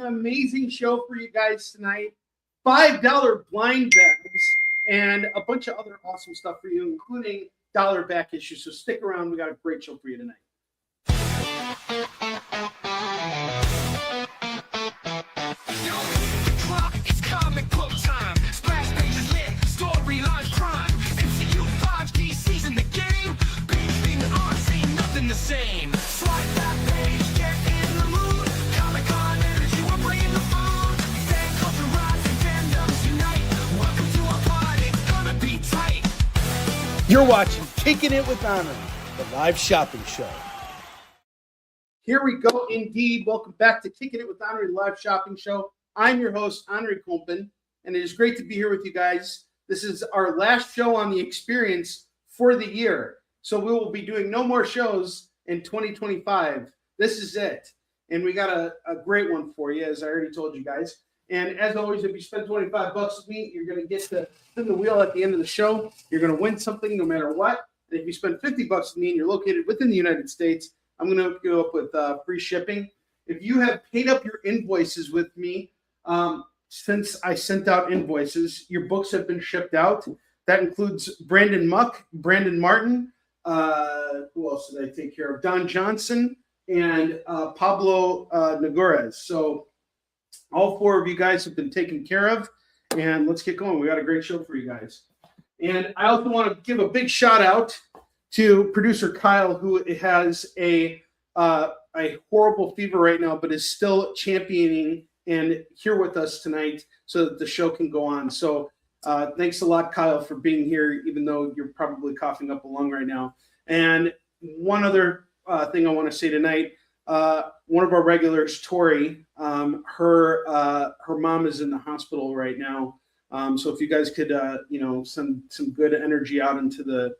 amazing show for you guys tonight. $5 blind bags and a bunch of other awesome stuff for you, including dollar back issues. So stick around. We got a great show for you tonight. Same. Swipe that page, get in the mood. Comic-Con energy, we're bringing the food. Fan culture rise and fandoms unite. Welcome to our party, it's gonna be tight. You're watching Kickin It With Onrie, the live shopping show. Here we go, indeed. Welcome back to Kickin It With Onrie, live shopping show. I'm your host, Onrie Kompan, and it is great to be here with you guys. This is our last show on the experience for the year. So we will be doing no more shows in 2025. This is it. And we got a great one for you, as I already told you guys. And as always, if you spend $25 with me, you're going to get to spin the wheel at the end of the show. You're going to win something no matter what. And if you spend $50 with me and you're located within the United States, I'm going to hook you up with free shipping. If you have paid up your invoices with me since I sent out invoices, your books have been shipped out. That includes Brandon Muck, Brandon Martin, who else did I take care of? Don Johnson and Pablo Nagores. So all four of you guys have been taken care of, and let's get going. We got a great show for you guys. And I also want to give a big shout out to producer Kyle, who has a horrible fever right now, but is still championing and here with us tonight so that the show can go on. So thanks a lot, Kyle, for being here, even though you're probably coughing up a lung right now. And one other thing I want to say tonight, one of our regulars, Tori, her mom is in the hospital right now. So if you guys could, send some good energy out into the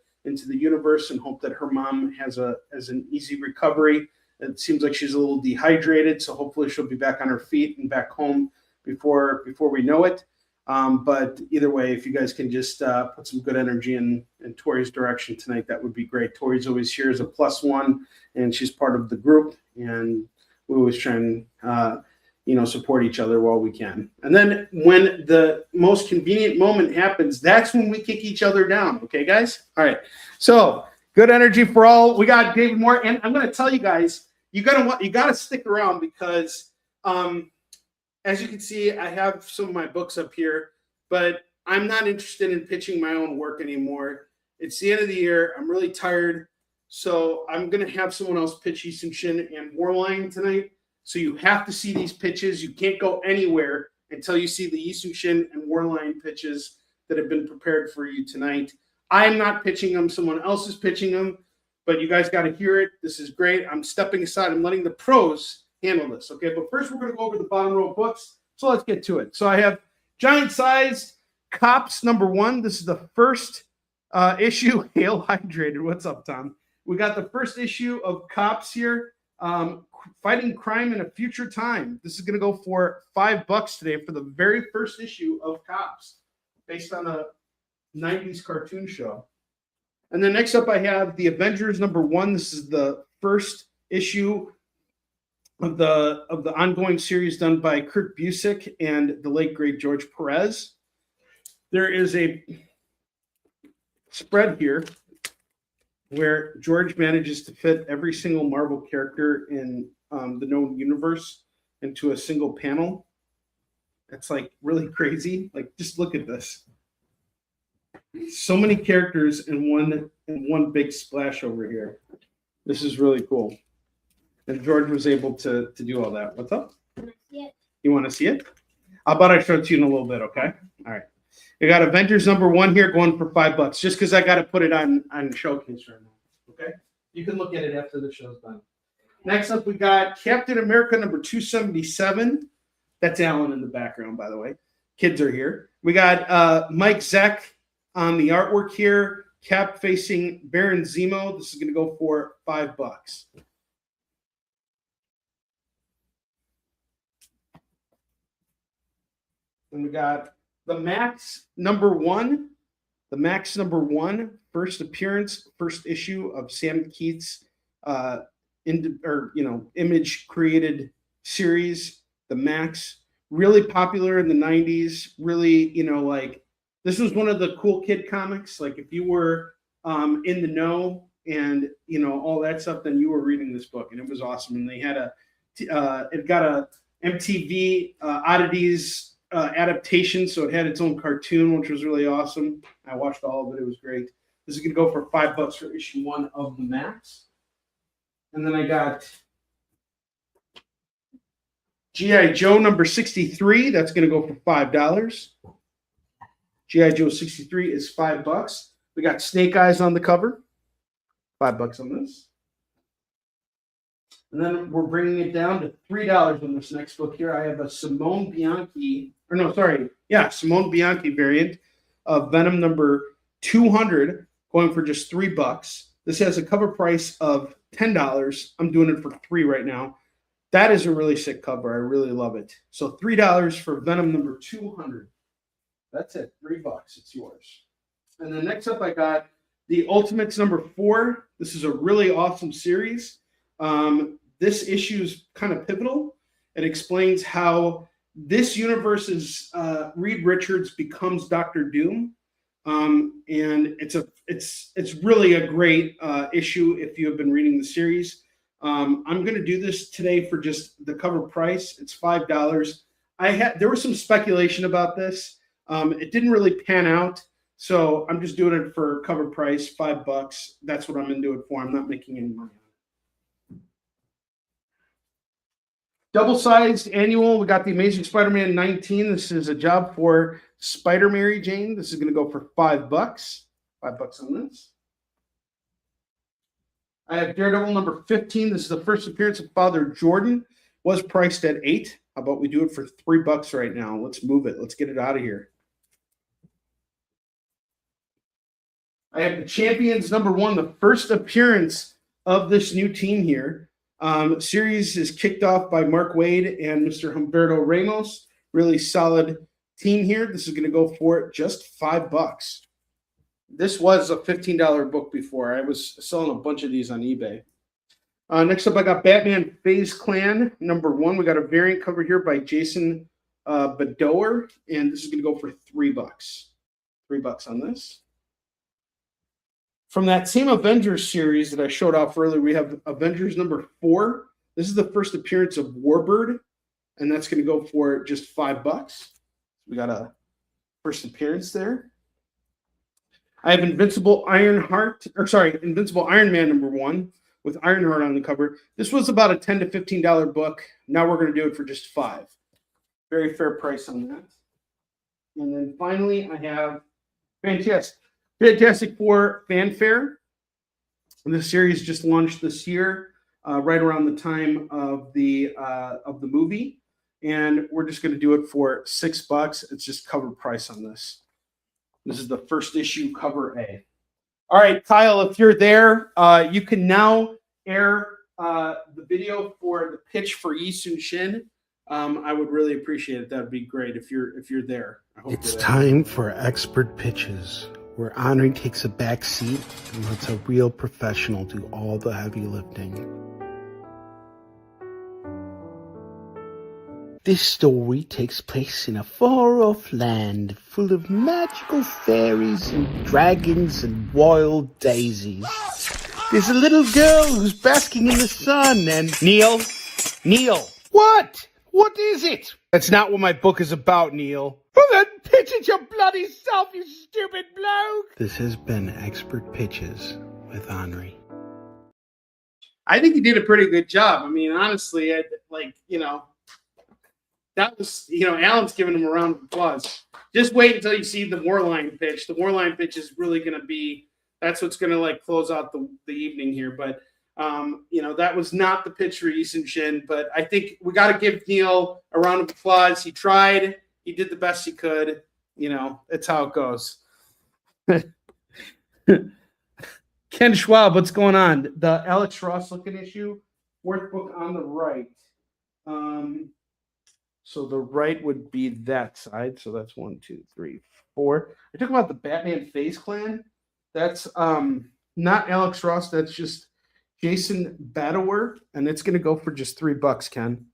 universe and hope that her mom has an easy recovery. It seems like she's a little dehydrated, so hopefully she'll be back on her feet and back home before we know it. But either way, if you guys can just put some good energy in Tori's direction tonight, that would be great. Tori's always here as a +1, and she's part of the group, and we always try and support each other while we can. And then when the most convenient moment happens, that's when we kick each other down. Okay, guys? All right. So good energy for all. We got David Moore, and I'm going to tell you guys, you got to stick around because as you can see, I have some of my books up here, but I'm not interested in pitching my own work anymore. It's the end of the year. I'm really tired. So I'm going to have someone else pitch Easton Shin and Warline tonight. So you have to see these pitches. You can't go anywhere until you see the Easton Shin and Warline pitches that have been prepared for you tonight. I'm not pitching them. Someone else is pitching them, but you guys got to hear it. This is great. I'm stepping aside. I'm letting the pros handle this. Okay, but first we're going to go over the bottom row of books. So let's get to it. So I have Giant Size Cops #1. This is the first issue. Hail Hydrated. What's up, Tom? We got the first issue of Cops here. Fighting crime in a future time. This is going to go for $5 today for the very first issue of Cops, based on a 90s cartoon show. And then next up I have the Avengers #1. This is the first issue of the ongoing series done by Kurt Busiek and the late great George Perez. There is a spread here where George manages to fit every single Marvel character in the known universe into a single panel. That's like really crazy. Like, just look at this. So many characters in one big splash over here. This is really cool. And George was able to do all that. What's up? You want to see it? How about I show it to you in a little bit, okay? All right. We got Avengers #1 here going for $5, just because I got to put it on showcase right now, okay? You can look at it after the show's done. Next up, we got Captain America #277. That's Alan in the background, by the way. Kids are here. We got Mike Zeck on the artwork here. Cap facing Baron Zemo. This is going to go for $5. And we got the Max #1. The Max #1, first appearance, first issue of Sam Keith's image created series the Max, really popular in the 90s. Really, like this was one of the cool kid comics. Like if you were in the know and all that stuff, then you were reading this book, and it was awesome. And they had it got a MTV Oddities adaptation, so it had its own cartoon, which was really awesome. I watched all of it; it was great. This is gonna go for $5 for issue 1 of the Max, and then I got G.I. Joe number 63. That's gonna go for $5. G.I. Joe 63 is $5. We got Snake Eyes on the cover. $5 on this. And then we're bringing it down to $3 on this next book here. I have a Simone Bianchi variant of Venom number 200 going for just $3. This has a cover price of $10. I'm doing it for $3 right now. That is a really sick cover. I really love it. So $3 for Venom number 200. That's it. $3. It's yours. And then next up, I got the Ultimates number 4. This is a really awesome series. This issue is kind of pivotal. It explains how this universe's Reed Richards becomes Doctor Doom, and it's really a great issue if you have been reading the series. I'm going to do this today for just the cover price. It's $5. There was some speculation about this. It didn't really pan out, so I'm just doing it for cover price, $5. That's what I'm going to do it for. I'm not making any money on it. Double-sized annual. We got the Amazing Spider-Man 19. This is a job for Spider-Mary Jane. This is going to go for $5. $5 on this. I have Daredevil number 15. This is the first appearance of Father Jordan. Was priced at $8. How about we do it for $3 right now? Let's move it. Let's get it out of here. I have the Champions number 1, the first appearance of this new team here. Series is kicked off by Mark Waid and Mr. Humberto Ramos. Really solid team here. This is going to go for just $5. This was a $15 book before. I was selling a bunch of these on eBay. Next up, I got Batman Phase Clan number 1. We got a variant cover here by Jason Bedoer, and this is going to go for $3. $3 on this. From that same Avengers series that I showed off earlier, we have Avengers number 4. This is the first appearance of Warbird, and that's going to go for just $5. We got a first appearance there. I have Invincible Iron Man number 1 with Ironheart on the cover. This was about a $10 to $15 book. Now we're going to do it for just $5. Very fair price on that. And then finally, I have Fantastic Four Fanfare. This series just launched this year, right around the time of the movie, and we're just going to do it for $6. It's just cover price on this. This is the first issue, cover A. All right, Kyle, if you're there, you can now air the video for the pitch for Yi Sun Shin. I would really appreciate it. That would be great if you're there. I hope It's you're there. time for expert pitches, where Onrie takes a back seat and lets a real professional do all the heavy lifting. This story takes place in a far-off land full of magical fairies and dragons and wild daisies. There's a little girl who's basking in the sun and... Neil? What? What is it? That's not what my book is about, Neil. Well then, pitch it your bloody self, you stupid bloke! This has been Expert Pitches with Onrie. I think he did a pretty good job. I mean, honestly, that was, Alan's giving him a round of applause. Just wait until you see the Warline pitch. The Warline pitch is really going to be, that's what's going to close out the evening here. But, that was not the pitch for Yi Sun Shin. But I think we got to give Neil a round of applause. He tried. He did the best he could. It's how it goes. Ken Schwab, what's going on? The Alex Ross looking issue, 4th book on the right. So the right would be that side. So that's 1, 2, 3, 4. I talk about the Batman Phase Clan. That's not Alex Ross. That's just Jason Bedoer, and it's going to go for just $3, Ken.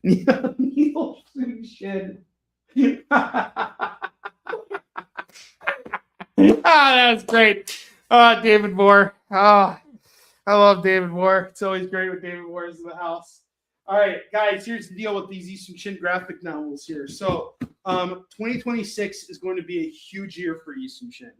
Neil Shin. That's great. David Moore. I love David Moore. It's always great with David Moore in the house. All right, guys, here's the deal with these Eastern Shin graphic novels here. So 2026 is going to be a huge year for Eastern Shin.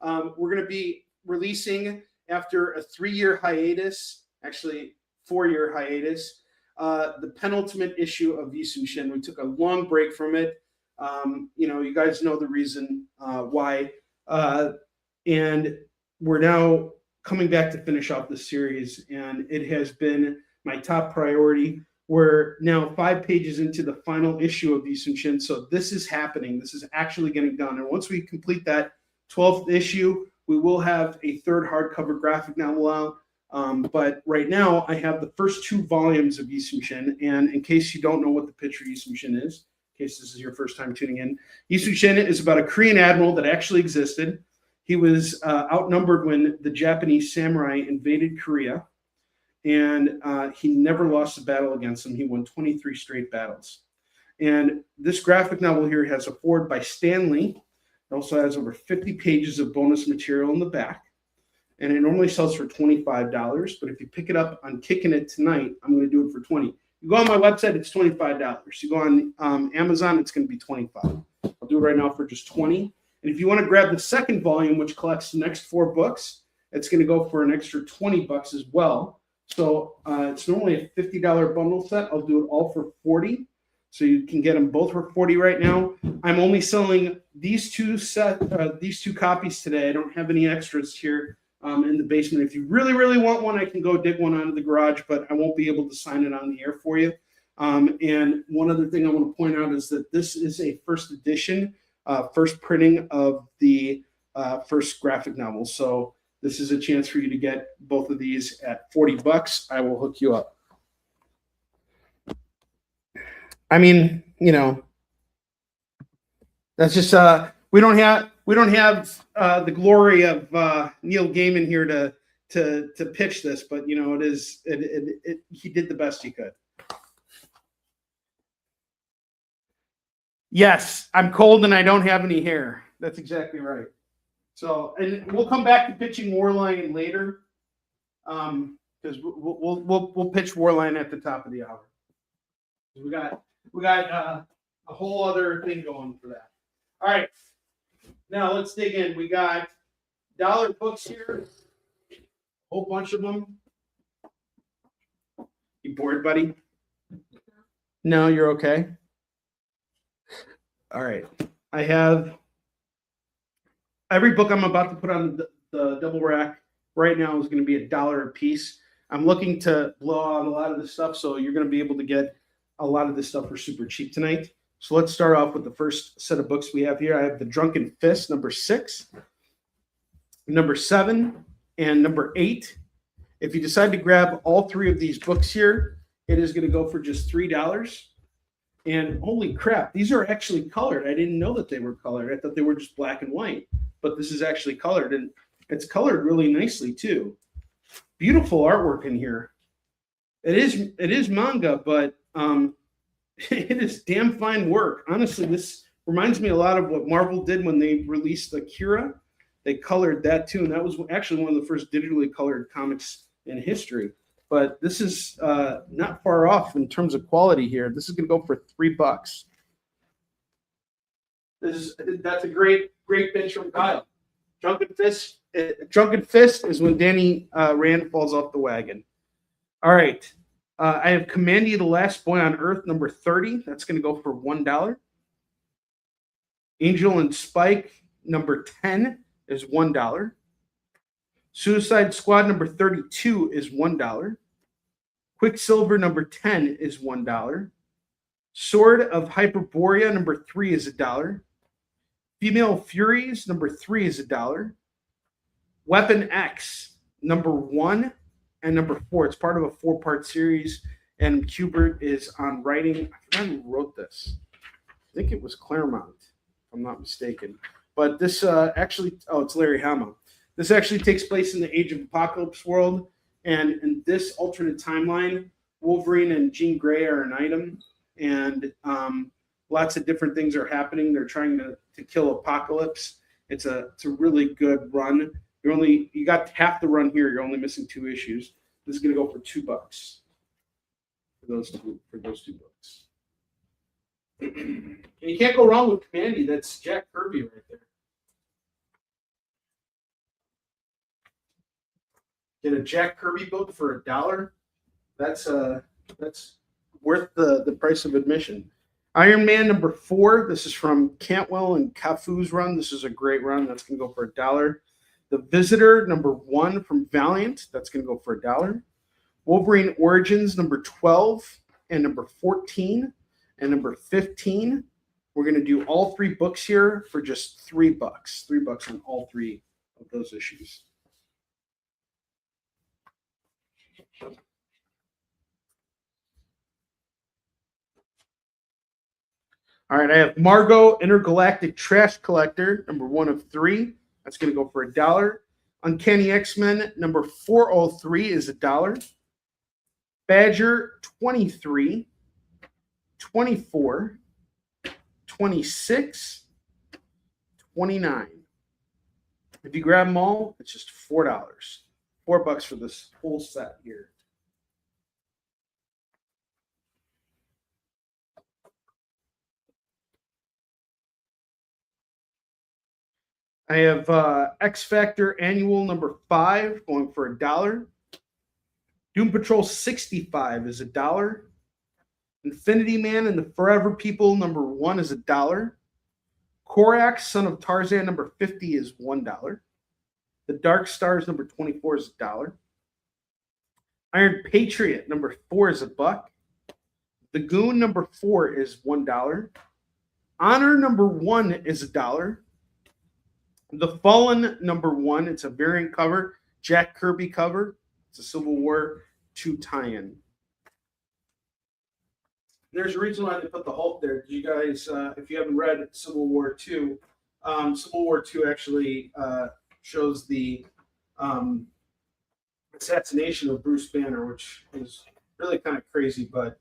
We're going to be releasing, after a 3-year hiatus, actually 4-year hiatus, the penultimate issue of Eastern Shin. We took a long break from it. You guys know the reason why. And we're now coming back to finish off the series, and it has been my top priority. We're now 5 pages into the final issue of Eastern Shin, so this is happening. This is actually getting done. And once we complete that 12th issue, we will have a 3rd hardcover graphic novel out. But right now, I have the first 2 volumes of Eastern Shin. And in case you don't know what the pitch for Eastern Shin is, in case this is your first time tuning in, Eastern Shin is about a Korean admiral that actually existed. He was outnumbered when the Japanese samurai invaded Korea, and he never lost a battle against them. He won 23 straight battles. And this graphic novel here has a foreword by Stan Lee. It also has over 50 pages of bonus material in the back. And it normally sells for $25, but if you pick it up on Kickin It tonight, I'm going to do it for $20. You go on my website, it's $25. You go on Amazon, it's going to be $25. I'll do it right now for just $20. And if you want to grab the second volume, which collects the next 4 books, it's going to go for an extra $20 as well. So it's normally a $50 bundle set. I'll do it all for $40. So you can get them both for $40 right now. I'm only selling these two copies today. I don't have any extras here in the basement. If you really, really want one, I can go dig one out of the garage, but I won't be able to sign it on the air for you. And one other thing I want to point out is that this is a first edition, first printing of the first graphic novel. So this is a chance for you to get both of these at $40. I will hook you up. I mean, that's just we don't have the glory of Neil Gaiman here to pitch this, but he did the best he could. Yes, I'm cold and I don't have any hair. That's exactly right. So, and we'll come back to pitching Warline later, because we'll pitch Warline at the top of the hour. We got a whole other thing going for that. All right, now let's dig in. We got dollar books here, a whole bunch of them. You bored, buddy? No, you're okay. All right, I have every book I'm about to put on the double rack right now is going to be $1 a piece. I'm looking to blow out a lot of this stuff, so you're going to be able to get a lot of this stuff for super cheap tonight. So let's start off with the first set of books we have here. I have The Drunken Fist, number 6, number 7, and number 8. If you decide to grab all 3 of these books here, it is going to go for just $3. And holy crap, these are actually colored. I didn't know that they were colored. I thought they were just black and white, but this is actually colored, and it's colored really nicely too. Beautiful artwork in here. It is manga, but it is damn fine work. Honestly, this reminds me a lot of what Marvel did when they released Akira. They colored that too, and that was actually one of the first digitally colored comics in history. But this is not far off in terms of quality here. This is going to go for $3. That's a great pitch from Kyle. Drunken Fist is when Danny Rand falls off the wagon. All right. I have Commandy, the Last Boy on Earth, number 30. That's going to go for $1. Angel and Spike, number 10, is $1. Suicide Squad, number 32, is $1. Quicksilver, number 10, is $1. Sword of Hyperborea, number 3, is $1. Female Furies, number 3, is $1. Weapon X, number 1 and number 4. It's part of a 4-part series, and Kubert is on writing. I forgot who wrote this. I think it was Claremont, if I'm not mistaken. But this it's Larry Hama. This actually takes place in the Age of Apocalypse world, and in this alternate timeline, Wolverine and Jean Grey are an item, and lots of different things are happening. They're trying to kill Apocalypse. It's a really good run. You got half the run here. You're only missing 2 issues. This is going to go for $2 for those two books. And you can't go wrong with Commandy. That's Jack Kirby right there. Get a Jack Kirby book for $1. That's worth the price of admission. Iron Man number 4. This is from Cantwell and Cafu's run. This is a great run. That's going to go for $1. The Visitor number 1 from Valiant. That's going to go for $1. Wolverine Origins number 12 and number 14 and number 15. We're going to do all 3 books here for just $3. $3 on all 3 of those issues. All right, I have Margot Intergalactic Trash Collector, number 1 of 3. That's going to go for $1. Uncanny X-Men, number 403 is $1. Badger 23, 24, 26, 29. If you grab them all, it's just $4. $4 for this whole set here. I have X Factor Annual number 5 going for $1. Doom Patrol 65 is $1. Infinity Man and the Forever People number 1 is $1. Korax, Son of Tarzan number 50 is $1. The Dark Stars number 24 is $1. Iron Patriot number 4 is $1. The Goon number 4 is $1. Honor number 1 is $1. The Fallen number 1, it's a variant cover, Jack Kirby cover. It's a Civil War 2 tie-in. There's a reason why they put the Hulk there. You guys, if you haven't read Civil War 2, Civil War 2 actually shows the assassination of Bruce Banner, which is really kind of crazy, but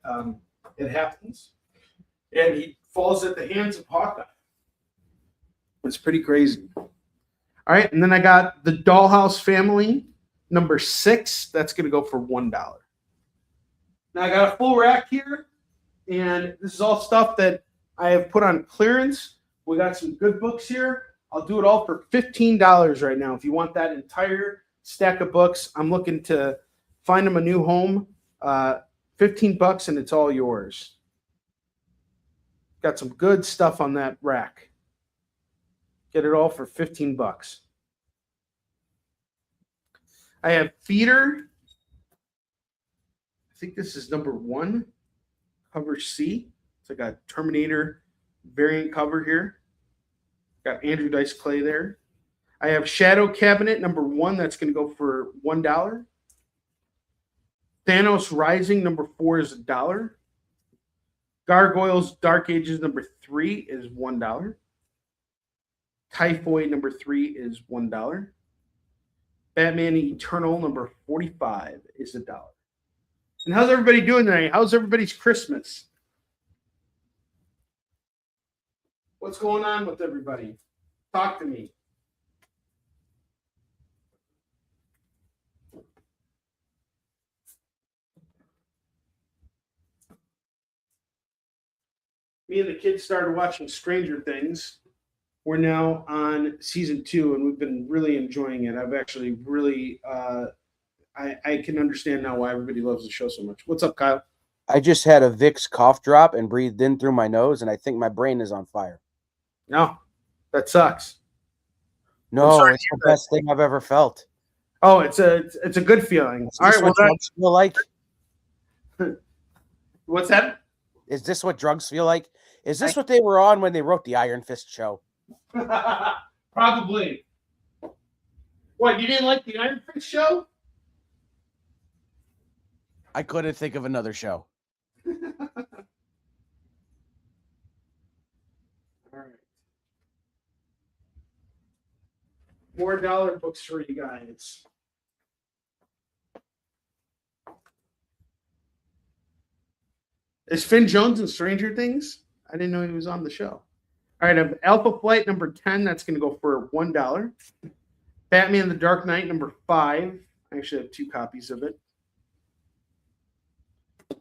it happens. And he falls at the hands of Hawkeye. It's pretty crazy. All right, and then I got the Dollhouse Family, number 6. That's going to go for $1. Now I got a full rack here, and this is all stuff that I have put on clearance. We got some good books here. I'll do it all for $15 right now. If you want that entire stack of books, I'm looking to find them a new home. $15 and it's all yours. Got some good stuff on that rack. Get it all for $15. I have Feeder. I think this is number 1, cover C. It's like a Terminator variant cover here. Got Andrew Dice Clay there. I have Shadow Cabinet number 1. That's going to go for $1. Thanos Rising number 4 is $1. Gargoyles Dark Ages number 3 is $1. Typhoid number 3 is $1. Batman Eternal number 45 is $1. And how's everybody doing tonight? How's everybody's Christmas? What's going on with everybody? Talk to me. Me and the kids started watching Stranger Things. We're now on season 2, and we've been really enjoying it. I've actually really, I can understand now why everybody loves the show so much. What's up, Kyle? I just had a Vicks cough drop and breathed in through my nose, and I think my brain is on fire. No, that sucks. No, it's the best thing I've ever felt. Oh, it's a good feeling. All right, what drugs feel like? What's that? Is this what drugs feel like? Is this what they were on when they wrote the Iron Fist show? Probably. What, you didn't like the Iron Fist show? I couldn't think of another show. All right. More dollar books for you guys. Is Finn Jones in Stranger Things? I didn't know he was on the show. All right, I have Alpha Flight number 10. That's going to go for $1. Batman the Dark Knight number 5. I actually have 2 copies of it.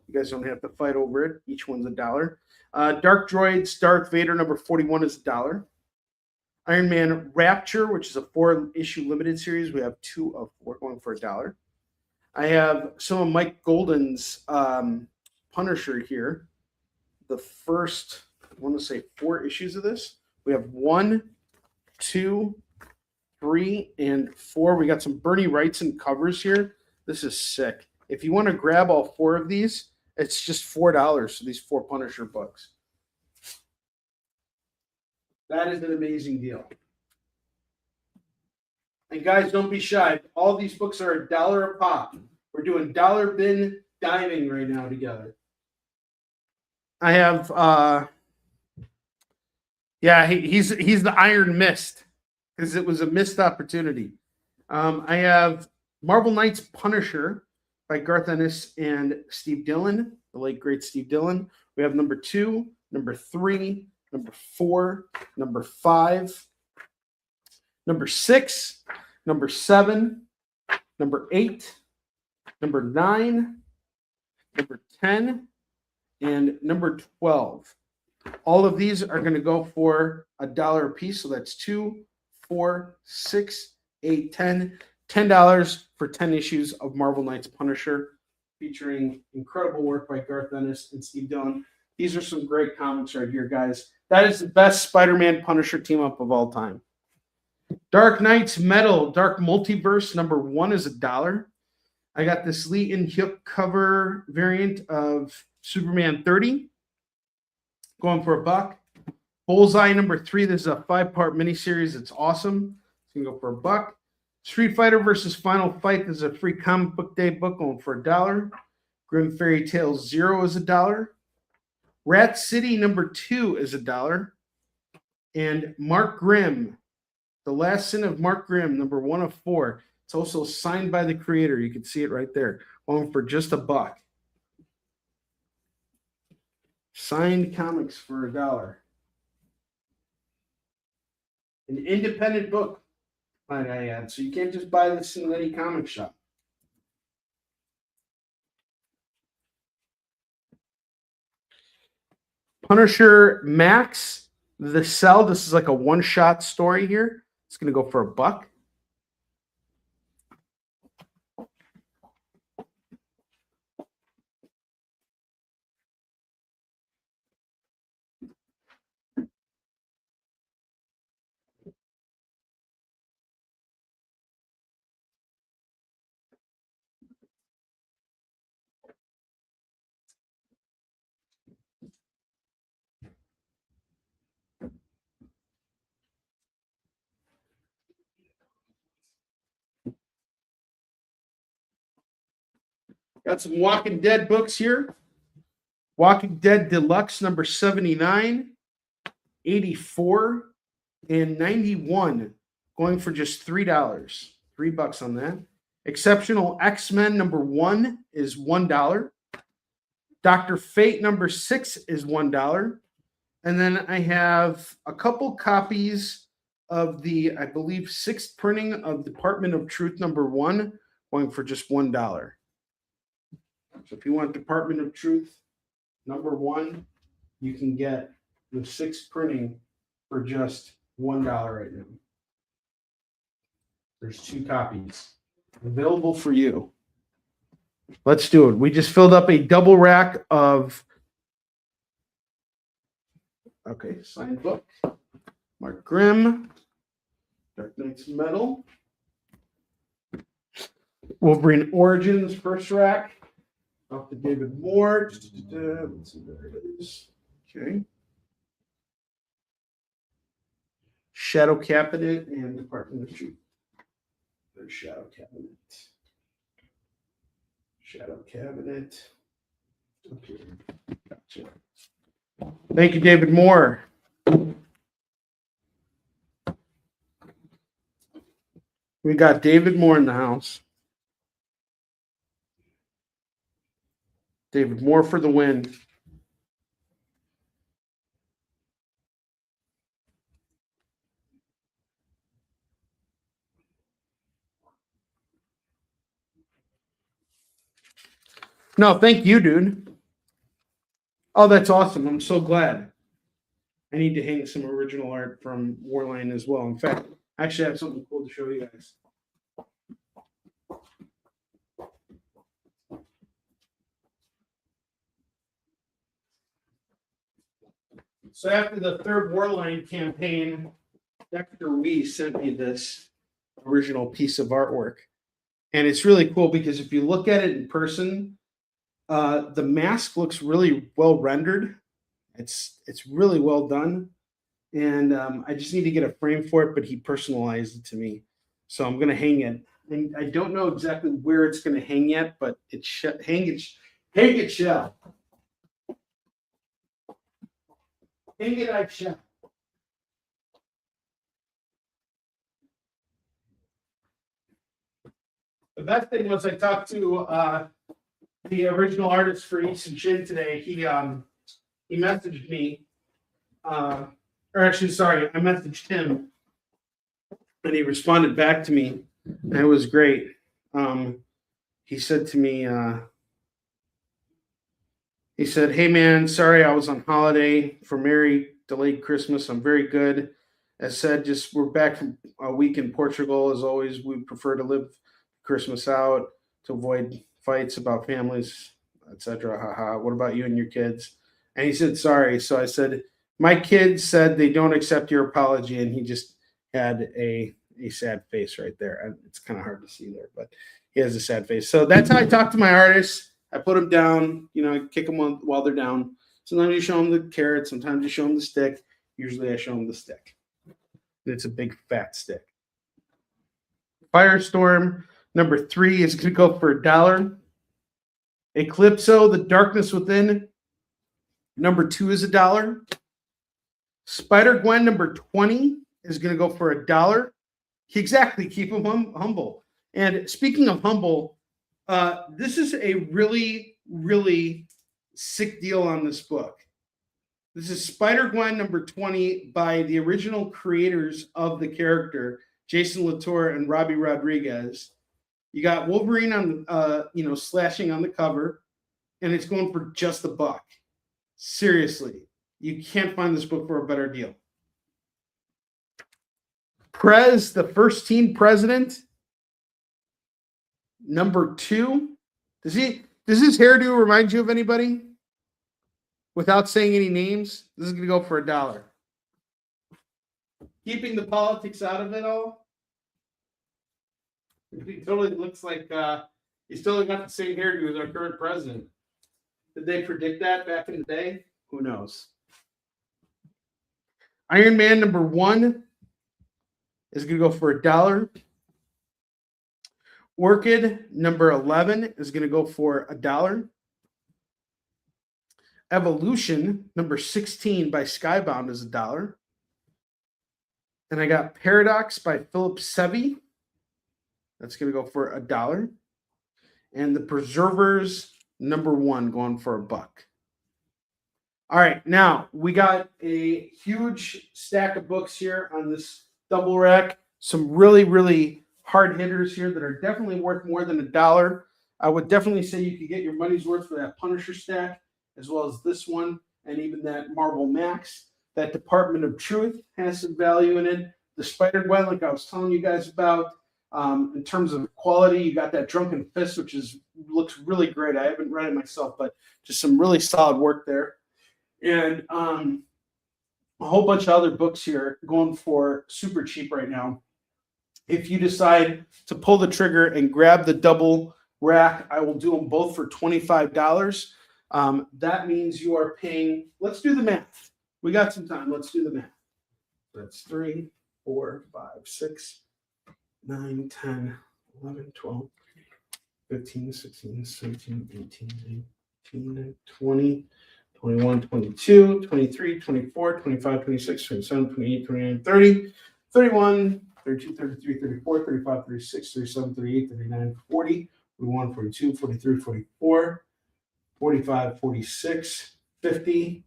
You guys don't have to fight over it. Each one's $1. Dark Droids Darth Vader number 41 is $1. Iron Man Rapture, which is a 4-issue limited series. We have 2 of 4 going for $1. I have some of Mike Golden's Punisher here. The first, I want to say 4 issues of this. We have 1, 2, 3, and 4. We got some Bernie Wrightson covers here. This is sick. If you want to grab all 4 of these, it's just $4 for these 4 Punisher books. That is an amazing deal. And guys, don't be shy. All these books are $1 a pop. We're doing dollar bin diving right now together. I have, he's the Iron Mist because it was a missed opportunity. I have Marvel Knights Punisher by Garth Ennis and Steve Dillon, the late great Steve Dillon. We have number 2, number 3, number 4, number 5, number 6, number 7, number 8, number 9, number 10, and number 12. All of these are going to go for $1 a piece. So that's 2, 4, 6, 8, 10. $10 for 10 issues of Marvel Knights Punisher, featuring incredible work by Garth Ennis and Steve Dillon. These are some great comics right here, guys. That is the best Spider-Man Punisher team-up of all time. Dark Knights Metal Dark Multiverse number 1 is $1. I got this Lee and Hyuk cover variant of Superman 30 going for $1. Bullseye number 3. This is a 5-part miniseries. It's awesome. It's going to go for $1. Street Fighter versus Final Fight. This is a free comic book day book going for $1. Grim Fairy Tales 0 is $1. Rat City number 2 is $1. And Mark Grimm, The Last Sin of Mark Grimm, number 1 of 4. It's also signed by the creator. You can see it right there. Going for just $1. Signed comics for $1. An independent book, might I add. So you can't just buy this in any comic shop. Punisher Max, The Cell. This is like a one-shot story here. It's going to go for $1. Got some Walking Dead books here. Walking Dead Deluxe number 79, 84, and 91, going for just $3. $3 on that. Exceptional X-Men number 1 is $1. Dr. Fate number 6 is $1. And then I have a couple copies of the, I believe, 6th printing of Department of Truth number 1, going for just $1. So if you want Department of Truth number 1, you can get the 6th printing for just $1 right now. There's 2 copies available for you. Let's do it. We just filled up a double rack of, okay, signed book. Mark Grimm, Dark Knights Metal, Wolverine Origins first rack. Off to David Moore. Let's see, there it is. Okay. Shadow Cabinet and Department of Truth. There's Shadow Cabinet. Shadow Cabinet. Okay. Gotcha. Thank you, David Moore. We got David Moore in the house. David Moore for the win. No, thank you, dude. Oh, that's awesome. I'm so glad. I need to hang some original art from Warline as well. In fact, I actually have something cool to show you guys. So after the third Warline campaign, Dr. Wee sent me this original piece of artwork. And it's really cool because if you look at it in person, the mask looks really well rendered. It's really well done. And I just need to get a frame for it, but he personalized it to me. So I'm going to hang it. And I don't know exactly where it's going to hang yet, but hang it shall. Hang it I shall. The best thing was I talked to the original artist for Easton Shin today. He messaged me, or actually, sorry, I messaged him, and he responded back to me, and it was great. He said to me, he said, "Hey man, sorry I was on holiday for Merry delayed Christmas. I'm very good. As said, just we're back from a week in Portugal. As always, we prefer to live Christmas out to avoid fights about families, etc. Haha. What about you and your kids?" And he said, "Sorry." So I said, "My kids said they don't accept your apology," and he just had a sad face right there. And it's kind of hard to see there, but he has a sad face. So that's how I talk to my artists. I put them down, I kick them while they're down. Sometimes you show them the carrot, sometimes you show them the stick. Usually I show them the stick. It's a big fat stick. Firestorm number 3 is going to go for $1. Eclipso, the darkness within, number 2 is $1. Spider Gwen number 20 is going to go for $1. Exactly, keep them humble. And speaking of humble, this is a really, really sick deal on this book. This is Spider Gwen number 20 by the original creators of the character, Jason Latour and Robbie Rodriguez. You got Wolverine on, slashing on the cover, and it's going for just $1. Seriously, you can't find this book for a better deal. Prez, the first teen president, number 2. Does his hairdo remind you of anybody? Without saying any names, this is going to go for $1. Keeping the politics out of it all. He totally looks like he's totally got the same hairdo as our current president. Did they predict that back in the day? Who knows? Iron Man number 1 is going to go for $1. Orchid number 11 is going to go for $1. Evolution number 16 by Skybound is $1. And I got Paradox by Philip Sevy. That's going to go for $1. And the Preservers number 1 going for $1. All right, now we got a huge stack of books here on this double rack. Some really, really hard hitters here that are definitely worth more than $1. I would definitely say you could get your money's worth for that Punisher stack, as well as this one, and even that Marvel Max. That Department of Truth has some value in it. The Spider-Gwen, like I was telling you guys about, in terms of quality, you got that Drunken Fist, which looks really great. I haven't read it myself, but just some really solid work there. And a whole bunch of other books here going for super cheap right now. If you decide to pull the trigger and grab the double rack, I will do them both for $25. That means you are paying, let's do the math. We got some time. Let's do the math. That's 3, 4, 5, 6, 9, 10, 11, 12, 15, 16, 17, 18, 19, 20, 21, 22, 23, 24, 25, 26, 27, 28, 29, 30, 31, 32, 33, 34, 35, 36, 37, 38, 39, 40, 41, 42, 43, 44, 45, 46, 50,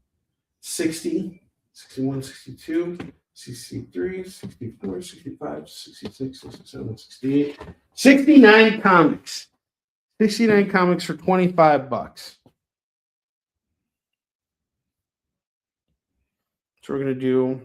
60, 61, 62, 63, 64, 65, 66, 67, 68, 69 comics. 69 comics for $25. So we're going to do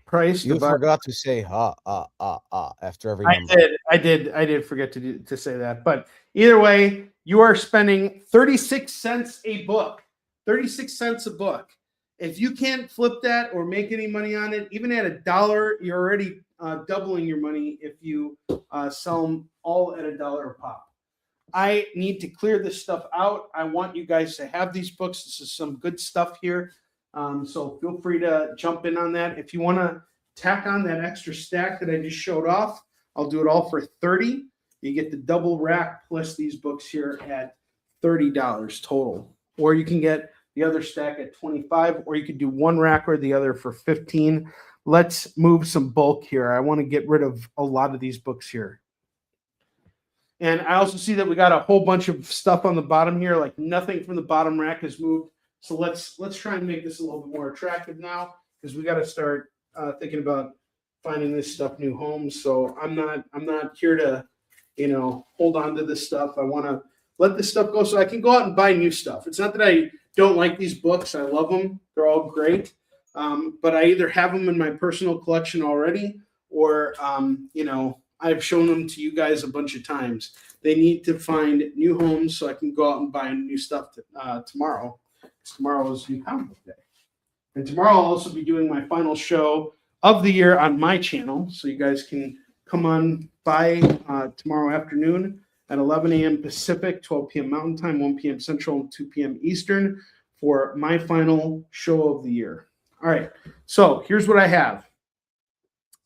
price. You divided- forgot to say after every number. I did forget to say that. But either way, you are spending 36 cents a book. 36 cents a book. If you can't flip that or make any money on it, even at $1, you're already doubling your money if you sell them all at $1 a pop. I need to clear this stuff out. I want you guys to have these books. This is some good stuff here. So feel free to jump in on that. If you want to tack on that extra stack that I just showed off, I'll do it all for $30. You get the double rack plus these books here at $30 total. Or you can get the other stack at $25, or you could do one rack or the other for $15. Let's move some bulk here. I want to get rid of a lot of these books here. And I also see that we got a whole bunch of stuff on the bottom here, like nothing from the bottom rack has moved. So let's try and make this a little bit more attractive now, because we got to start thinking about finding this stuff new homes. So I'm not here to, hold on to this stuff. I want to let this stuff go so I can go out and buy new stuff. It's not that I don't like these books. I love them. They're all great. But I either have them in my personal collection already, or, I've shown them to you guys a bunch of times. They need to find new homes so I can go out and buy new stuff tomorrow. Tomorrow is New Comic Book Day. And tomorrow I'll also be doing my final show of the year on my channel. So you guys can come on by tomorrow afternoon at 11 a.m. Pacific, 12 p.m. Mountain Time, 1 p.m. Central, and 2 p.m. Eastern for my final show of the year. All right. So here's what I have.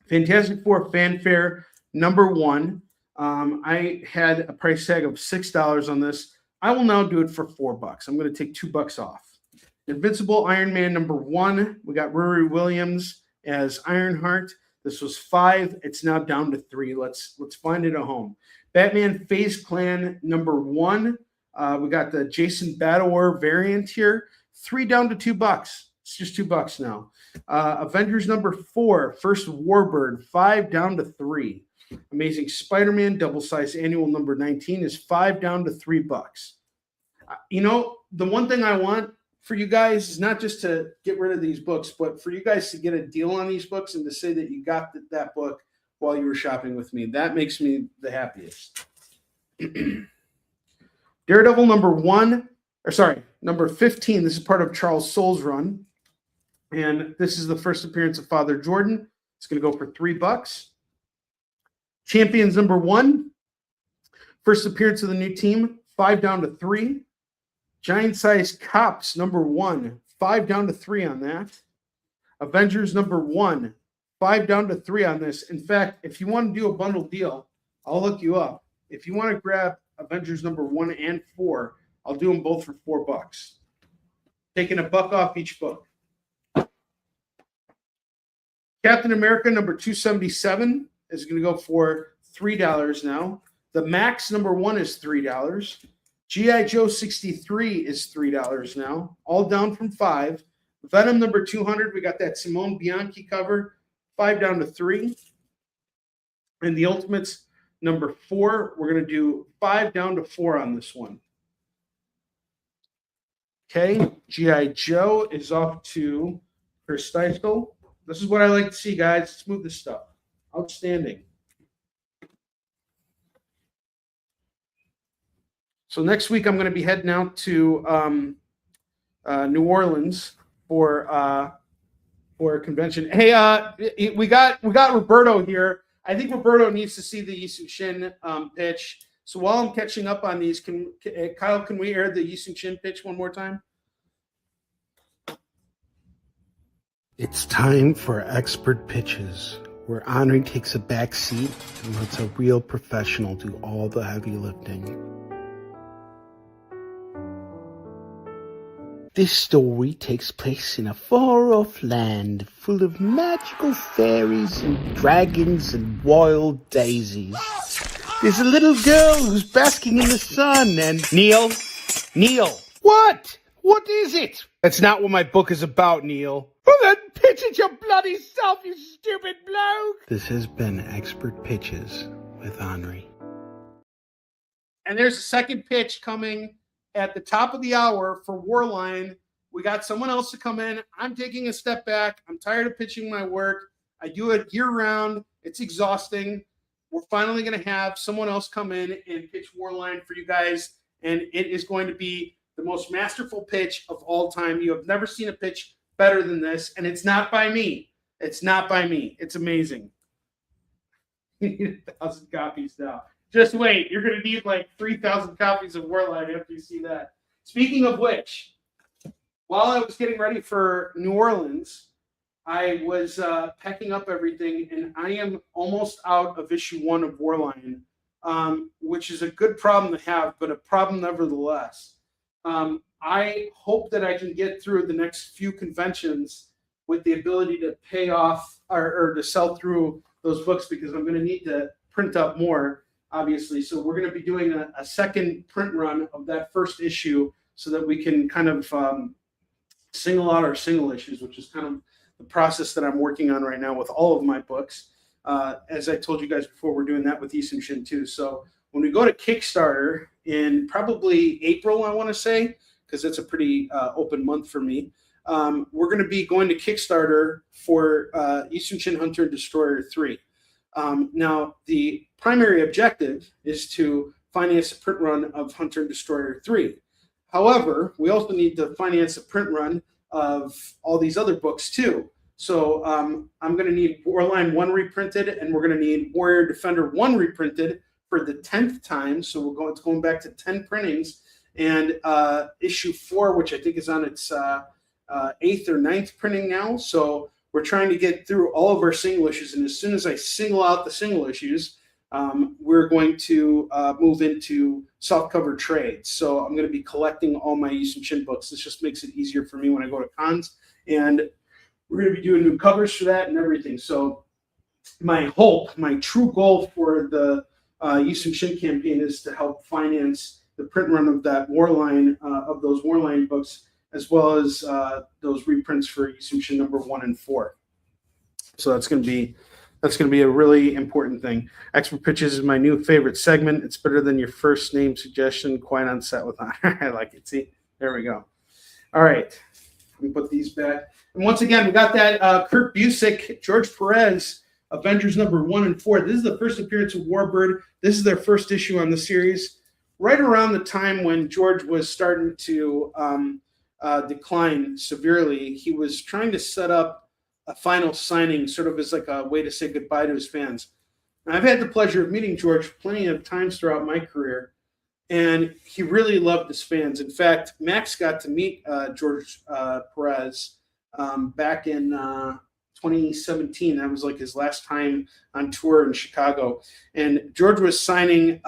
Fantastic Four Fanfare #1. I had a price tag of $6 on this. I will now do it for $4. I'm going to take $2 off. Invincible Iron Man #1. We got Rory Williams as Ironheart. This was $5. It's now down to $3. Let's find it a home. Batman FaZe Clan #1. We got the Jason Battlewar variant here. $3 down to $2. It's just $2 now. Avengers #4. First Warbird. $5 down to $3. Amazing Spider-Man double-sized annual #19 is $5 down to $3. The one thing I want for you guys is not just to get rid of these books, but for you guys to get a deal on these books and to say that you got that book while you were shopping with me. That makes me the happiest. Daredevil #15. This is part of Charles Soule's run. And this is the first appearance of Father Jordan. It's going to go for $3. Champions #1. First appearance of the new team. $5 down to $3. Giant Size Cops #1. $5 down to $3 on that. Avengers #1. $5 down to $3 on this. In fact, if you want to do a bundle deal, I'll look you up. If you want to grab Avengers #1 and 4, I'll do them both for $4. Taking $1 off each book. Captain America #277 is going to go for $3 now. The Max #1 is $3. G.I. Joe 63 is $3 now, all down from $5. Venom #200, we got that Simone Bianchi cover, $5 down to $3. And the Ultimates #4, we're going to do $5 down to $4 on this one. Okay, G.I. Joe is off to Chris Steisel. This is what I like to see, guys. Let's move this stuff. Outstanding. So next week I'm going to be heading out to New Orleans for a convention. Hey, we got Roberto here. I think Roberto needs to see the Yisung Shin pitch. So while I'm catching up on these, Kyle, can we air the Yisung Shin pitch one more time? It's time for Expert Pitches, where Onrie takes a back seat and lets a real professional do all the heavy lifting. This story takes place in a far-off land full of magical fairies and dragons and wild daisies. There's a little girl who's basking in the sun and... Neil? What? What is it? That's not what my book is about, Neil. Well then, pitch it your bloody self, you stupid bloke! This has been Expert Pitches with Onrie. And there's a second pitch coming at the top of the hour for Warline. We got someone else to come in. I'm taking a step back. I'm tired of pitching my work. I do it year round. It's exhausting. We're finally going to have someone else come in and pitch Warline for you guys. And it is going to be the most masterful pitch of all time. You have never seen a pitch better than this. And it's not by me. It's not by me. It's amazing. You need 1,000 copies now. Just wait. You're going to need like 3,000 copies of Warline after you see that. Speaking of which, while I was getting ready for New Orleans, I was packing up everything, and I am almost out of issue 1 of Warline, which is a good problem to have, but a problem nevertheless. I hope that I can get through the next few conventions with the ability to pay off or to sell through those books, because I'm going to need to print up more, obviously. So we're going to be doing a second print run of that first issue so that we can kind of single out our single issues, which is kind of the process that I'm working on right now with all of my books. As I told you guys before, we're doing that with Isum Shin too. So when we go to Kickstarter in probably April, I want to say, because it's a pretty open month for me, we're going to be going to Kickstarter for Isum Shin Hunter and Destroyer 3. Now, the primary objective is to finance a print run of Hunter and Destroyer 3. However, we also need to finance a print run of all these other books too. So I'm going to need Warline 1 reprinted, and we're going to need Warrior Defender 1 reprinted for the 10th time. So it's going back to 10 printings, and issue 4, which I think is on its 8th or 9th printing now. So we're trying to get through all of our single issues, and as soon as I single out the single issues, we're going to move into softcover trades. So I'm going to be collecting all my Isum Shin books. This just makes it easier for me when I go to cons, and we're going to be doing new covers for that and everything. So my hope, my true goal for the Isum Shin campaign is to help finance the print run of that Warline, of those Warline books, as well as those reprints for Isum Shin number 1 and 4. So that's going to be a really important thing. Expert Pitches is my new favorite segment. It's better than your first name suggestion. Quite on set with Onrie. I like it. See, there we go. All right, let me put these back. And once again, we got that Kurt Busiek, George Perez, Avengers number 1 and 4. This is the first appearance of Warbird. This is their first issue on the series. Right around the time when George was starting to decline severely, he was trying to set up a final signing, sort of as like a way to say goodbye to his fans. And I've had the pleasure of meeting George plenty of times throughout my career, and he really loved his fans. In fact, Max got to meet George Perez back in 2017. That was like his last time on tour in Chicago. And George was signing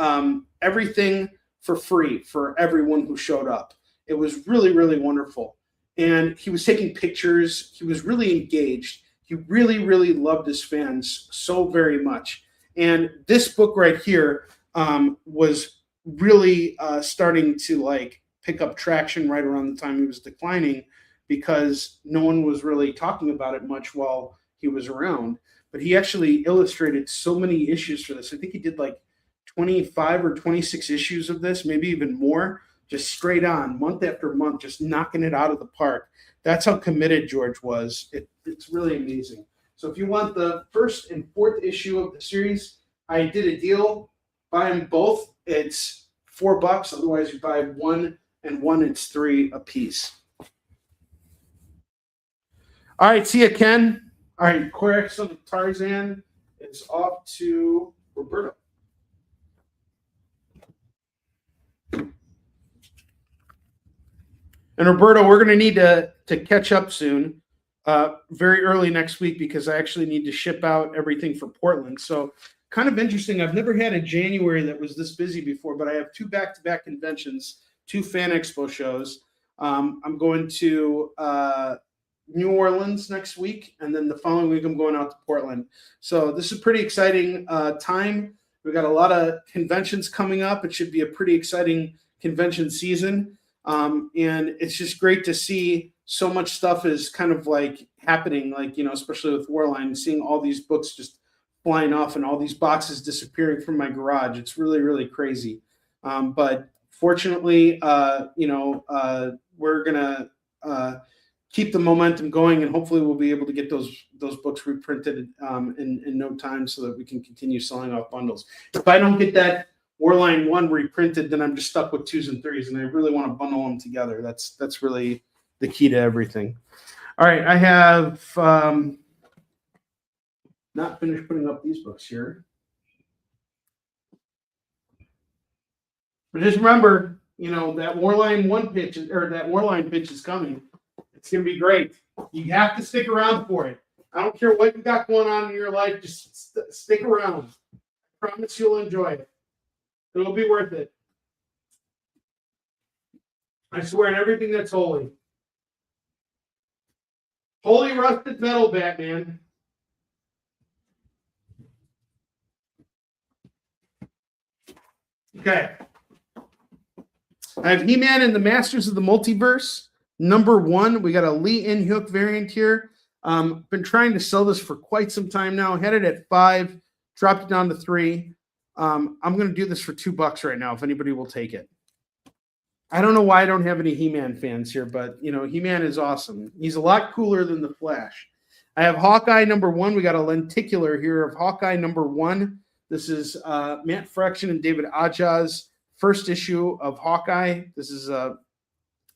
everything for free for everyone who showed up. It was really, really wonderful. And he was taking pictures. He was really engaged. He really, really loved his fans so very much. And this book right here was really starting to like pick up traction right around the time he was declining, because no one was really talking about it much while he was around. But he actually illustrated so many issues for this. I think he did like 25 or 26 issues of this, maybe even more, just straight on, month after month, just knocking it out of the park. That's how committed George was. It's really amazing. So if you want the 1st and 4th issue of the series, I did a deal. Buy them both. It's $4. Otherwise, you buy 1 and 1, it's $3 a piece. All right, see you, Ken. All right, Corex of Tarzan is off to Roberto. And Roberto, we're going to need to catch up soon, very early next week, because I actually need to ship out everything for Portland. So kind of interesting. I've never had a January that was this busy before, but I have 2 back-to-back conventions, 2 Fan Expo shows. I'm going to New Orleans next week, and then the following week I'm going out to Portland. So this is a pretty exciting time. We've got a lot of conventions coming up. It should be a pretty exciting convention season. And it's just great to see so much stuff is kind of like happening, like, you know, especially with Warline, seeing all these books just flying off and all these boxes disappearing from my garage. It's really, really crazy. But fortunately, we're gonna keep the momentum going, and hopefully we'll be able to get those books reprinted in no time so that we can continue selling off bundles. If I don't get that Warline 1 reprinted, then I'm just stuck with 2s and 3s, and I really want to bundle them together. That's really the key to everything. All right, I have not finished putting up these books here. But just remember, that Warline 1 pitch, or that Warline pitch is coming. It's going to be great. You have to stick around for it. I don't care what you got going on in your life. Just stick around. I promise you'll enjoy it. It'll be worth it. I swear on everything that's holy. Holy rusted metal, Batman. Okay. I have He-Man and the Masters of the Multiverse. #1. We got a Lee In-Hyuk variant here. Been trying to sell this for quite some time now. Had it at 5, dropped it down to 3. I'm going to do this for $2 right now if anybody will take it. I don't know why I don't have any He-Man fans here, but He-Man is awesome. He's a lot cooler than the Flash. I have Hawkeye #1. We got a lenticular here of Hawkeye #1. This is Matt Fraction and David Aja's first issue of Hawkeye. This is a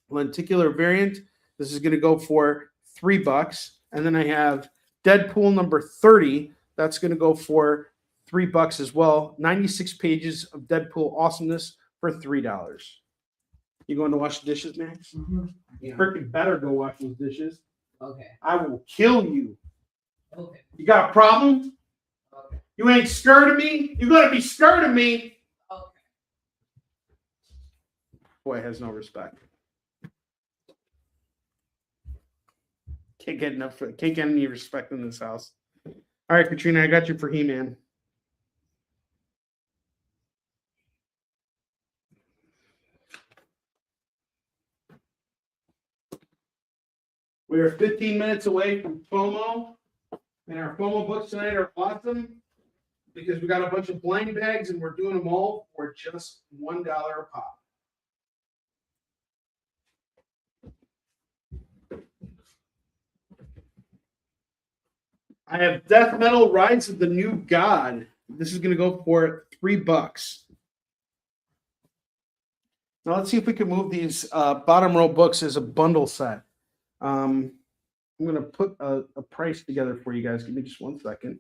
lenticular variant. This is going to go for $3. And then I have Deadpool #30. That's going to go for $3 as well. 96 pages of Deadpool awesomeness for $3. You going to wash the dishes, Max? Mm-hmm. You freaking better go wash those dishes. Okay. I will kill you. Okay. You got a problem? Okay. You ain't scared of me? You're going to be scared of me. Okay. Boy has no respect. Can't get any respect in this house. All right, Katrina, I got you for He-Man. We are 15 minutes away from Fomo, and our Fomo books tonight are awesome because we got a bunch of blind bags and we're doing them all for just $1 a pop. I have Death Metal Rise of the New God. This is going to go for $3. Now let's see if we can move these bottom row books as a bundle set. I'm going to put a price together for you guys. Give me just 1 second.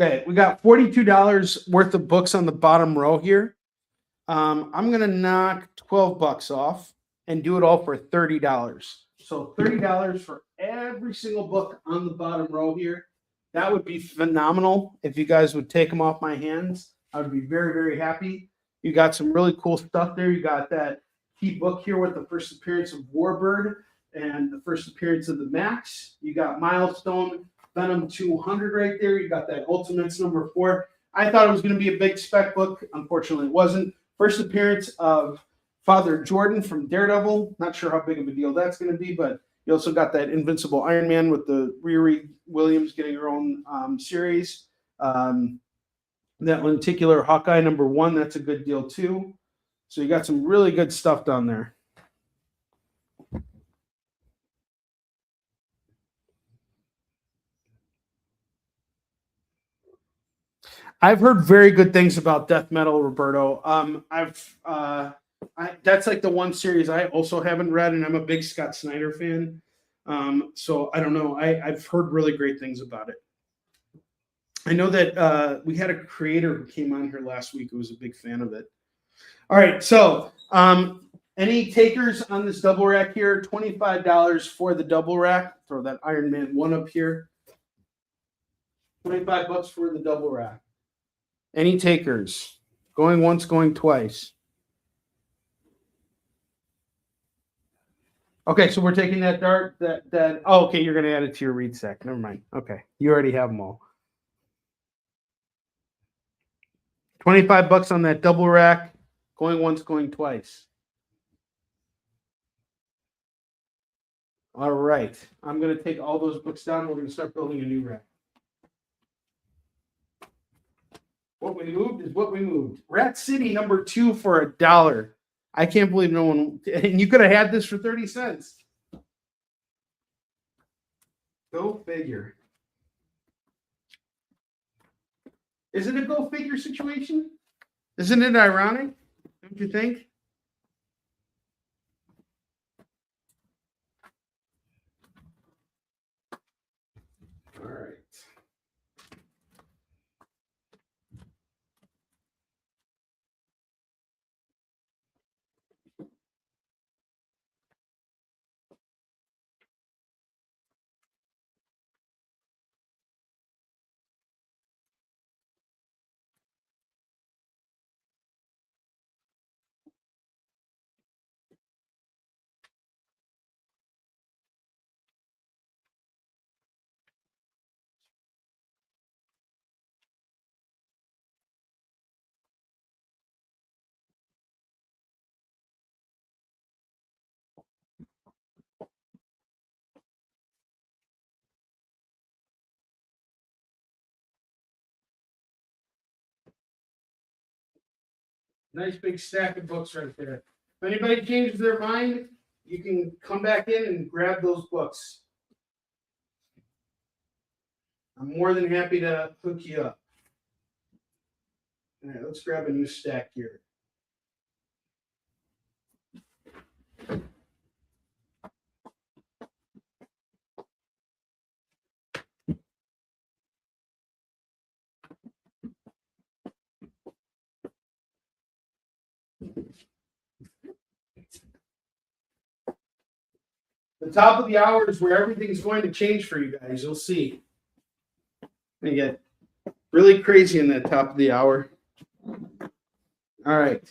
Okay, we got $42 worth of books on the bottom row here. I'm going to knock $12 off and do it all for $30. So $30 for every single book on the bottom row here. That would be phenomenal if you guys would take them off my hands. I would be very, very happy. You got some really cool stuff there. You got that key book here with the first appearance of Warbird and the first appearance of the Max. You got Milestone Venom 200 right there. You got that Ultimates #4. I thought it was going to be a big spec book. Unfortunately, it wasn't. First appearance of Father Jordan from Daredevil. Not sure how big of a deal that's going to be, but you also got that Invincible Iron Man with the Riri Williams getting her own series. That lenticular Hawkeye #1, that's a good deal too. So you got some really good stuff down there. I've heard very good things about Death Metal, Roberto. That's like the one series I also haven't read, and I'm a big Scott Snyder fan. So I don't know. I've heard really great things about it. I know that we had a creator who came on here last week who was a big fan of it. All right, so any takers on this double rack here? $25 for the double rack. Throw that Iron Man 1 up here. $25 for the double rack. Any takers? Going once, going twice. Okay, so we're taking that dart. That. Oh, okay, you're gonna add it to your read sack. Never mind. Okay, you already have them all. $25 on that double rack. Going once, going twice. All right. I'm going to take all those books down. We're going to start building a new rack. What we moved is what we moved. Rat City number 2 for $1. I can't believe no one. And you could have had this for 30 cents. Go figure. Is it a go figure situation? Isn't it ironic? Don't you think? All right. Nice big stack of books right there. If anybody changes their mind, you can come back in and grab those books. I'm more than happy to hook you up. All right, let's grab a new stack here. The top of the hour is where everything's going to change for you guys. You'll see. We get really crazy in that top of the hour. All right.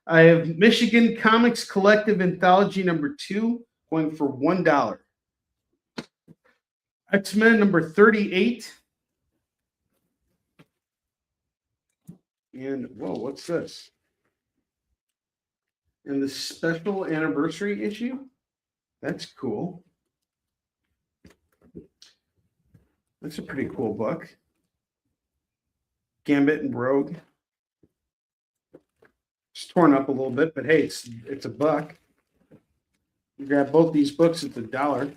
I have Michigan Comics Collective Anthology number 2 going for $1. X-Men number 38. And whoa, what's this? And the special anniversary issue. That's cool. That's a pretty cool book. Gambit and Rogue. It's torn up a little bit, but hey, it's a buck. You grab both these books, it's $1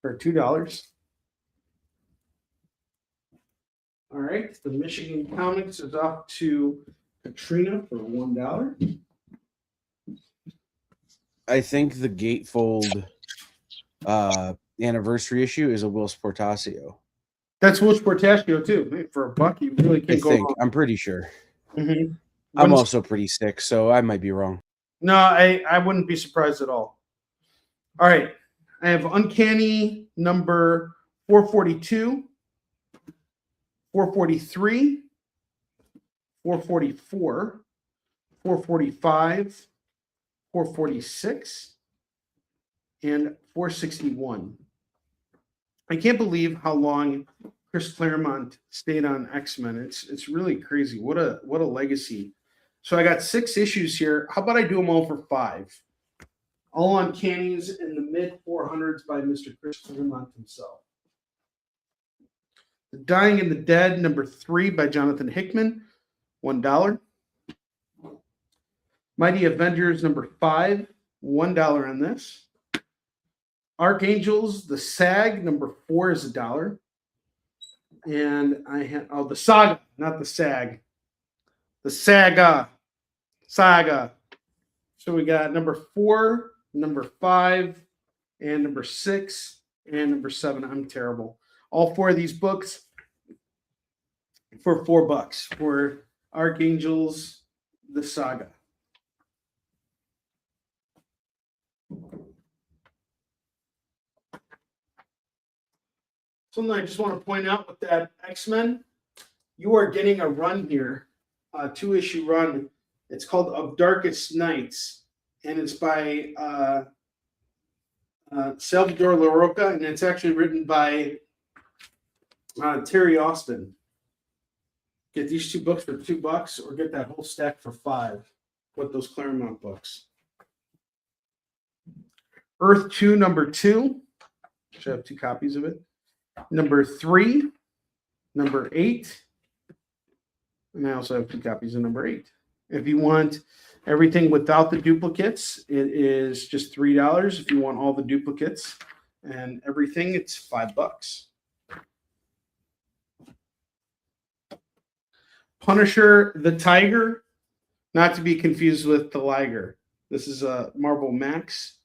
for $2. All right, the Michigan Comics is off to Katrina for $1. I think the gatefold anniversary issue is a Will Sportasio. That's Will Sportasio too. Hey, for $1, you really I can't go think. wrong. I'm pretty sure. Mm-hmm. I'm also pretty sick, so I might be wrong. No, I wouldn't be surprised at all. All right. I have Uncanny number 442, 443, 444, 445, 446, and 461. I can't believe how long Chris Claremont stayed on X-Men. It's really crazy. What a legacy. So I got 6 issues here. How about I do them all for 5? All Uncannies in the mid 400s by Mr. Chris Claremont himself. The Dying and the Dead, number 3 by Jonathan Hickman, $1. Mighty Avengers, number 5, $1 on this. Archangels, the SAG, number 4 is $1. And I have, the Saga, not the SAG. The Saga. So we got number 4, number 5, and number 6, and number 7. I'm terrible. All 4 of these books for $4 for Archangels, the Saga. Something I just want to point out with that X-Men, you are getting a run here, a 2-issue run. It's called Of Darkest Nights, and it's by Salvador La Roca, and it's actually written by Terry Austin. Get these 2 books for $2, or get that whole stack for $5 with those Claremont books. Earth 2, number 2. Should have 2 copies of it. Number 3, number 8. And I also have 2 copies of number 8. If you want everything without the duplicates, it is just $3. If you want all the duplicates and everything, it's $5. Punisher the Tiger, not to be confused with the Liger. This is a Marvel Max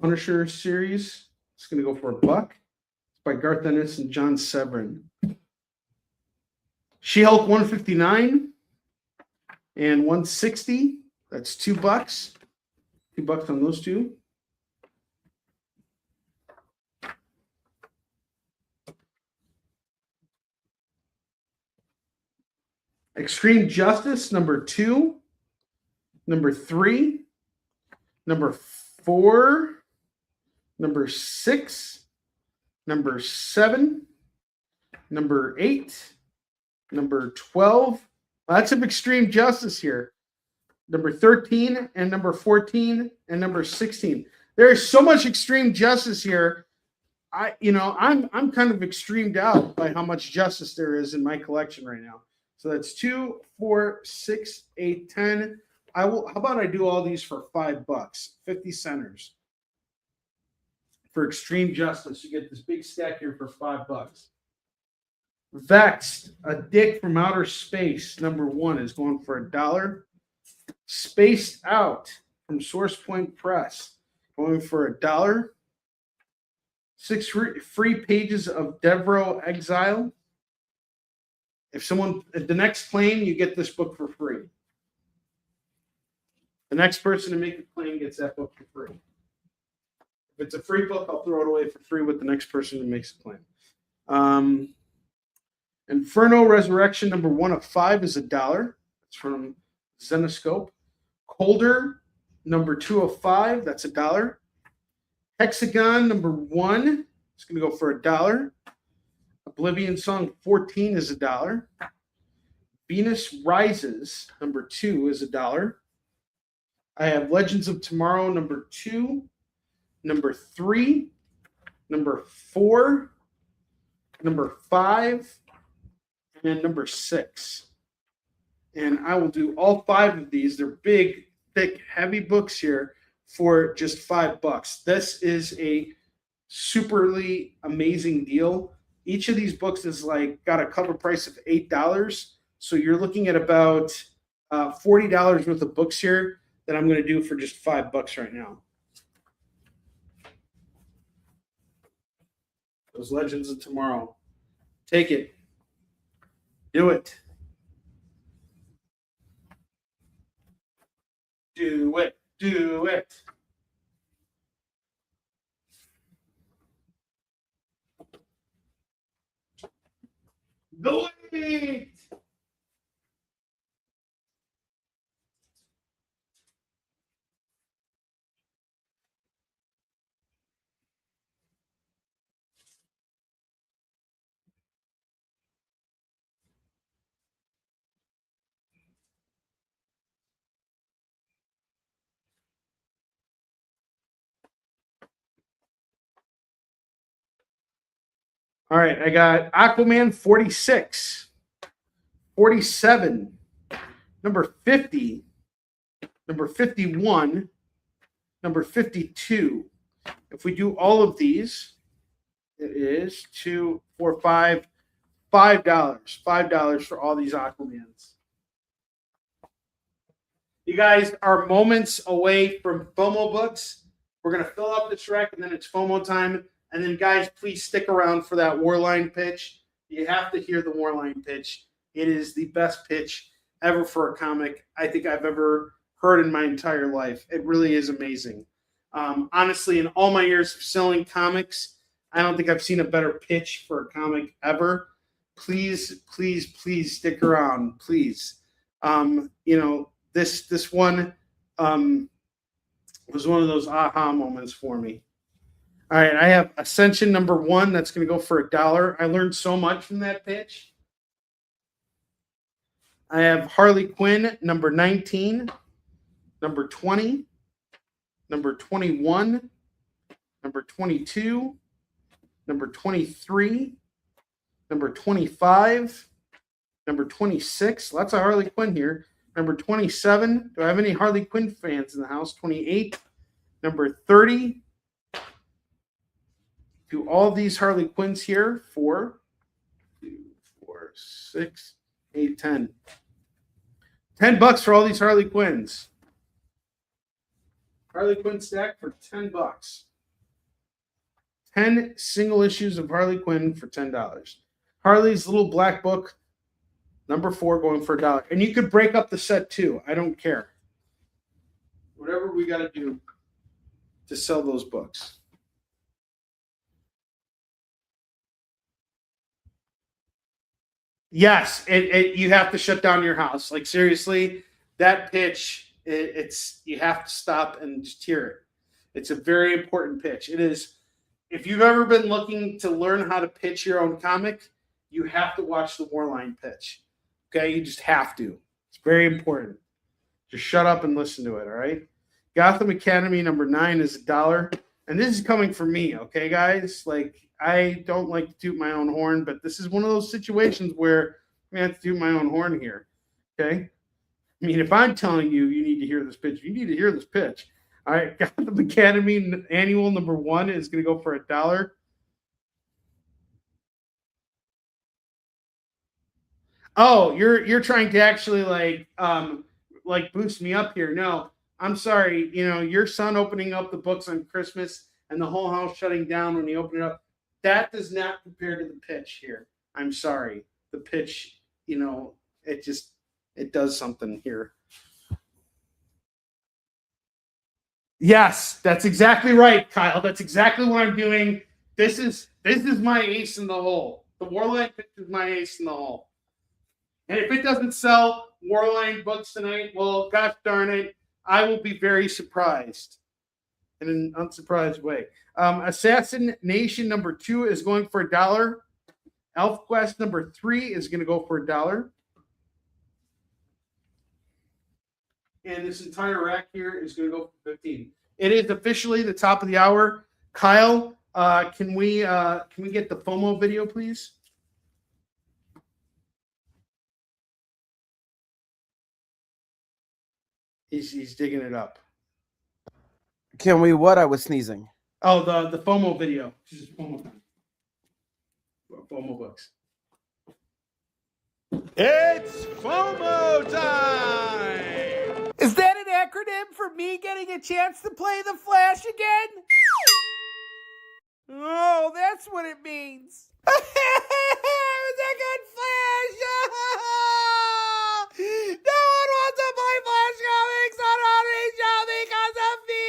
Punisher series. It's going to go for $1. It's by Garth Ennis and John Severin. She-Hulk 159 and 160. That's $2. $2 on those 2. Extreme Justice, number 2, number 3, number 4, number 6, number 7, number 8, number 12. Lots of Extreme Justice here. Number 13 and number 14 and number 16. There is so much Extreme Justice here. I'm kind of extremed out by how much justice there is in my collection right now. So that's 2, 4, 6, 8, 10. How about I do all these for $5? 50 centers. For Extreme Justice, you get this big stack here for $5. Vexed, a Dick from Outer Space, number 1 is going for $1. Spaced Out from Source Point Press, going for $1. 6 free pages of Devereaux Exile. If the next claim, you get this book for free. The next person to make the claim gets that book for free. If it's a free book, I'll throw it away for free with the next person who makes a claim. Inferno Resurrection, number 1 of 5 is $1. It's from Zenoscope. Colder, number 2 of 5, that's $1. Hexagon, number 1, it's going to go for $1. Oblivion Song 14 is $1. Venus Rises, number 2, is $1. I have Legends of Tomorrow, number 2, number 3, number 4, number 5, and then number 6. And I will do all 5 of these. They're big, thick, heavy books here for just $5. This is a superly amazing deal. Each of these books is got a cover price of $8. So you're looking at about $40 worth of books here that I'm going to do for just $5 right now. Those Legends of Tomorrow. Take it. Do it. Do it. Do it. Do it. All right, I got Aquaman 46, 47, number 50, number 51, number 52. If we do all of these, it is $2, $4, $5, $5 for all these Aquamans. You guys are moments away from FOMO books. We're going to fill up this rack, and then it's FOMO time. And then, guys, please stick around for that Warline pitch. You have to hear the Warline pitch. It is the best pitch ever for a comic I think I've ever heard in my entire life. It really is amazing. Honestly, in all my years of selling comics, I don't think I've seen a better pitch for a comic ever. Please, please, please stick around, please. This one, It was one of those aha moments for me. All right, I have Ascension number 1. That's going to go for $1. I learned so much from that pitch. I have Harley Quinn number 19, number 20, number 21, number 22, number 23, number 25, number 26. Lots of Harley Quinn here. Number 27. Do I have any Harley Quinn fans in the house? 28. Number 30. Do all these Harley Quinns here. 4, 2, 4, 6, 8, 10. $10 for all these Harley Quinns. Harley Quinn stack for $10. 10 single issues of Harley Quinn for $10. Harley's little black book, number 4, going for $1. And you could break up the set too. I don't care. Whatever we got to do to sell those books. Yes, you have to shut down your house. Like seriously, that pitch, it's you have to stop and just hear it. It's a very important pitch. It is. If you've ever been looking to learn how to pitch your own comic, you have to watch the Warline pitch. Okay, you just have to. It's very important. Just shut up and listen to it. All right. Gotham Academy number 9 is $1, and this is coming from me. Okay, guys. Like I don't like to toot my own horn, but this is one of those situations where I have to toot my own horn here. Okay. I mean, if I'm telling you, you need to hear this pitch. You need to hear this pitch. All right, Gotham Academy annual number 1 is going to go for $1. Oh, you're trying to actually like boost me up here. No, I'm sorry. You know, your son opening up the books on Christmas and the whole house shutting down when he opened it up. That does not compare to the pitch here. I'm sorry. The pitch, you know, it does something here. Yes, that's exactly right, Kyle. That's exactly what I'm doing. This is my ace in the hole. The Warline pitch is my ace in the hole. And if it doesn't sell Warline books tonight, well, gosh darn it, I will be very surprised in an unsurprised way. Assassin Nation number 2 is going for $1. Elf Quest number 3 is going to go for $1. And this entire rack here is going to go for $15. It is officially the top of the hour. Kyle, can we get the FOMO video, please? He's digging it up. Can we what? I was sneezing. Oh, the FOMO video. This is FOMO time. FOMO books. It's FOMO time! Is that an acronym for me getting a chance to play the Flash again? Oh, that's what it means. It was a good Flash! No one wants to play Flash comics on Onrie Show because of me!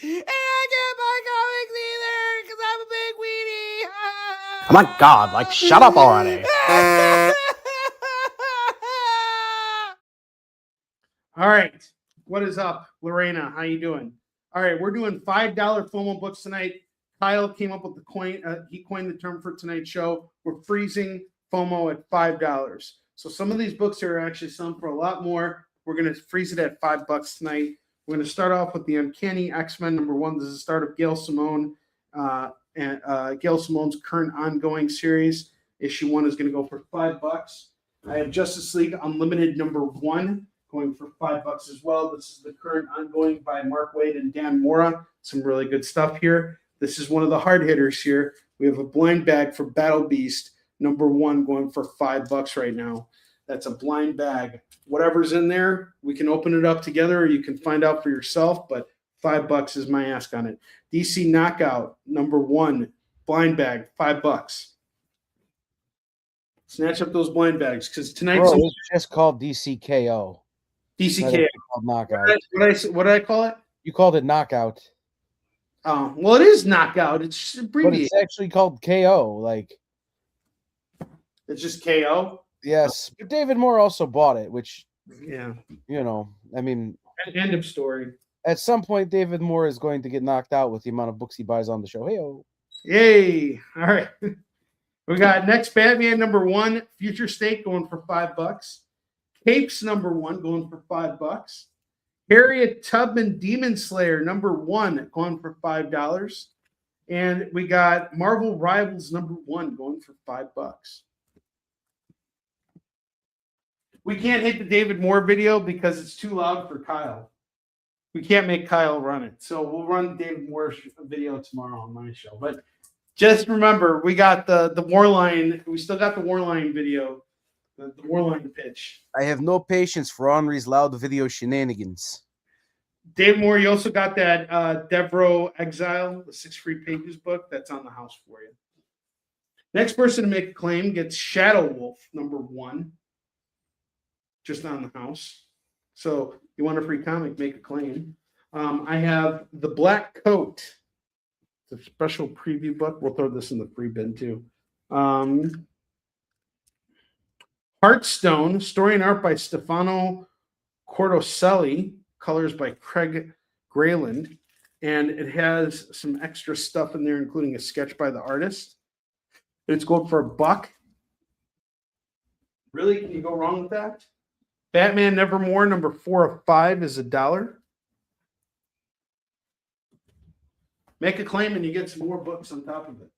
And I can't buy comics either because I'm a big weenie! Oh my God! Like, shut up already. All right. What is up, Lorena? How you doing? All right, we're doing $5 FOMO books tonight. Kyle came up with the coin. He coined the term for tonight's show. We're freezing FOMO at $5. So some of these books are actually selling for a lot more. We're going to freeze it at $5 tonight. We're going to start off with the Uncanny X-Men number 1. This is the start of Gail Simone and Gail Simone's current ongoing series. Issue 1 is going to go for $5. I have Justice League Unlimited number 1 going for $5 as well. This is the current ongoing by Mark Waid and Dan Mora. Some really good stuff here. This is one of the hard hitters here. We have a blind bag for Battle Beast number 1 going for $5 right now. That's a blind bag. Whatever's in there, we can open it up together or you can find out for yourself, but $5 is my ask on it. DC Knockout number 1 blind bag, $5. Snatch up those blind bags because tonight's Bro, it's just called DCKO. DCK. Called knockout. What did I call it? You called it knockout, Oh, well, it is knockout. It's just but abbreviated. it's actually called KO. Like, It's just KO. yes, but David Moore also bought it, which Yeah. You know, I mean, End of story. at some point, David Moore is going to get knocked out with the amount of books he buys on the show. Hey-o. Yay. All right. We got next Batman #1, Future State going for $5. Capes #1 going for $5. Harriet Tubman Demon Slayer #1 going for $5. And we got Marvel Rivals #1 going for $5. We can't hit the David Moore video because it's too loud for Kyle. We can't make Kyle run it. So we'll run David Moore's video tomorrow on my show. But just remember, we got the Warline. We still got the Warline video, the Warline pitch. I have no patience for Onrie's loud video shenanigans. Dave Moore, you also got that Devro Exile, the 6 free pages book. That's on the house for you. Next person to make a claim gets Shadow Wolf #1, just on the house. So you want a free comic, make a claim. I have The Black Coat. It's a special preview book. We'll throw this in the free bin too. Heartstone, story and art by Stefano Cordoselli, colors by Craig Grayland, and it has some extra stuff in there, including a sketch by the artist. It's going for $1. Really? Can you go wrong with that? Batman Nevermore #4 of 5 is $1. Make a claim and you get some more books on top of it.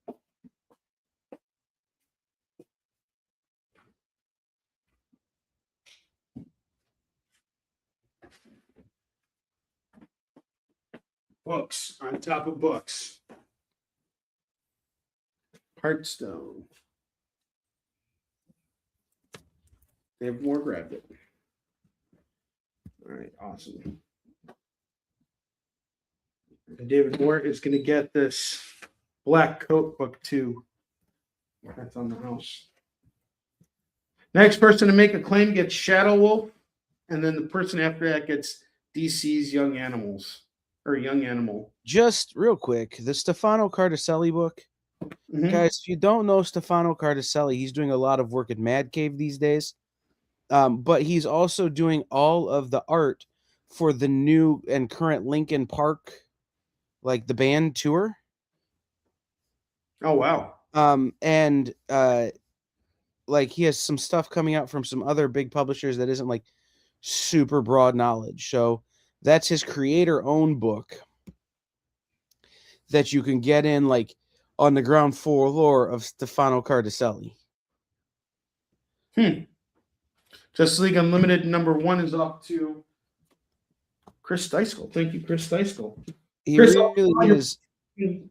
Books on top of books. Heartstone. Dave Moore grabbed it. All right, awesome. And David Moore is going to get this Black Coat book too. That's on the house. Next person to make a claim gets Shadow Wolf, and then the person after that gets DC's Young Animals or Young Animal. Just real quick, the Stefano Cardacelli book. Mhm. Guys, if you don't know Stefano Cardacelli, he's doing a lot of work at Mad Cave these days. But he's also doing all of the art for the new and current Linkin Park, like the band tour. Oh, wow. And like he has some stuff coming out from some other big publishers that isn't like super broad knowledge. So that's his creator-owned book that you can get in like on the ground floor of Stefano Cardacelli. Justice League Unlimited #1 is up to Chris Deiskell. Thank you, Chris Deiskell. He Chris, really is.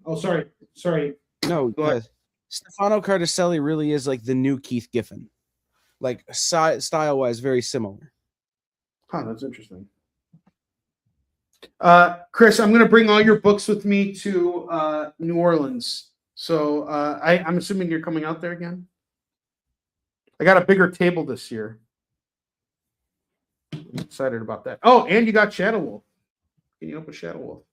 Oh, sorry. No, Go ahead. Stefano Cardacelli really is like the new Keith Giffen, like style-wise, very similar. Huh, that's interesting. Chris, I'm going to bring all your books with me to New Orleans. So I'm assuming you're coming out there again. I got a bigger table this year. I'm excited about that. Oh, and you got Shadow Wolf. Can you open Shadow Wolf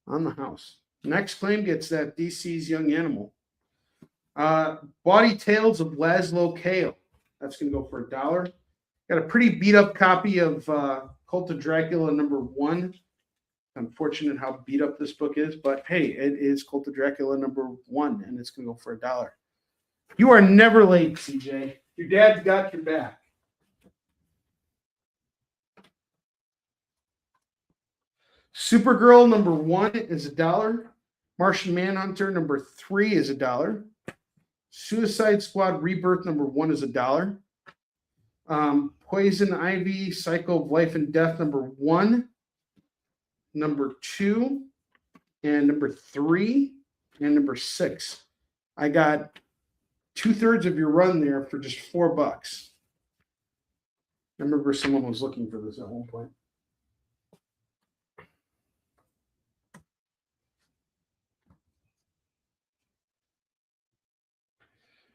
on the house? Next claim gets that DC's Young Animal. Body Tales of Laszlo Kale. That's going to go for $1. Got a pretty beat up copy of Cult of Dracula #1. Unfortunate how beat up this book is, but hey, it is Cult of Dracula #1, and it's going to go for $1. You are never late, CJ. Your dad's got your back. Supergirl #1 is $1. Martian Manhunter #3 is $1. Suicide Squad Rebirth #1 is $1. Poison Ivy Cycle of Life and Death #1, #2, and #3, and #6. I got 2/3 of your run there for just $4. I remember someone was looking for this at one point.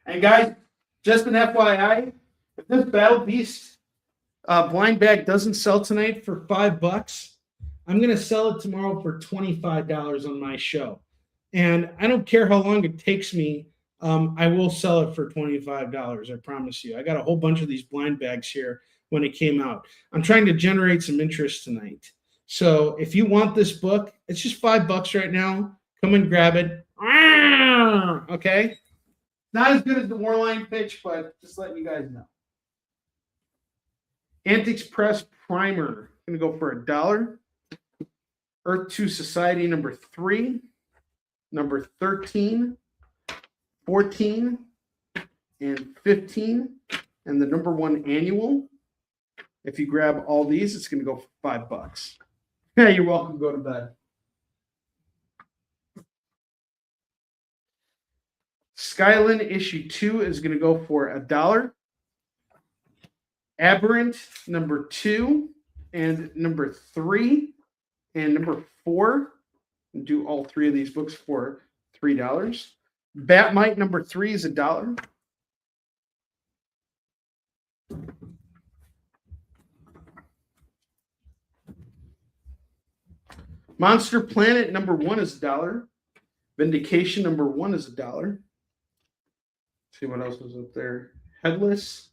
And guys, just an FYI, if this Battle Beast blind bag doesn't sell tonight for $5, I'm going to sell it tomorrow for $25 on my show. And I don't care how long it takes me. I will sell it for $25. I promise you. I got a whole bunch of these blind bags here. when it came out. I'm trying to generate some interest tonight. So if you want this book, it's just $5 right now. Come and grab it. Okay? Not as good as the Warline pitch, but just letting you guys know. Antiques Press Primer. Gonna go for $1. Earth 2 Society number 3, number 13, 14, and 15, and the number 1 annual. If you grab all these, it's going to go for $5. Yeah, you're welcome. Go to bed. Skyline issue 2 is going to go for $1. Aberrant number 2 and number 3 and number 4. Do all 3 of these books for $3. Batmite number 3 is $1. Monster Planet number 1 is $1. Vindication number 1 is $1. See what else was up there. Headless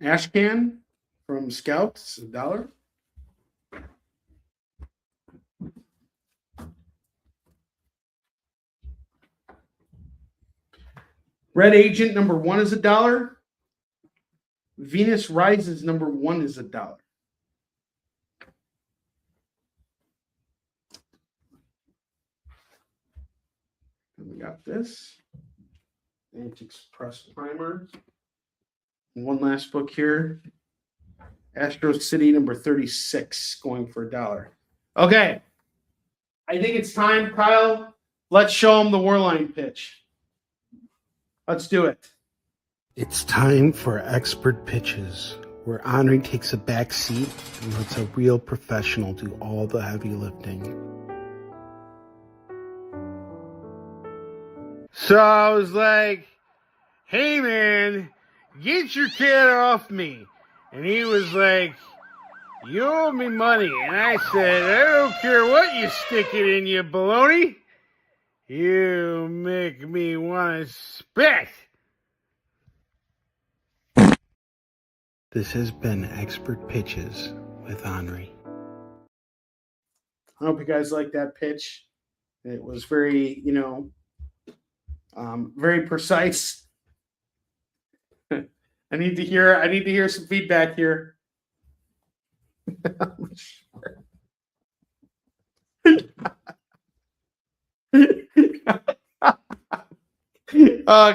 Ashcan from Scouts, $1. Red Agent number 1 is $1. Venus Rises number 1 is $1. And we got this Antiques Press Primer. And one last book here. Astro City number 36 going for $1. Okay. I think it's time, Kyle. Let's show them the Warline pitch. Let's do it. It's time for expert pitches, where Onrie takes a back seat and lets a real professional do all the heavy lifting. So I was like, hey man, get your cat off me. And he was like, you owe me money. And I said, I don't care what you stick it in, you baloney. You make me want to spit. This has been Expert Pitches with Onrie. I hope you guys like that pitch. It was very, very precise. I need to hear some feedback here.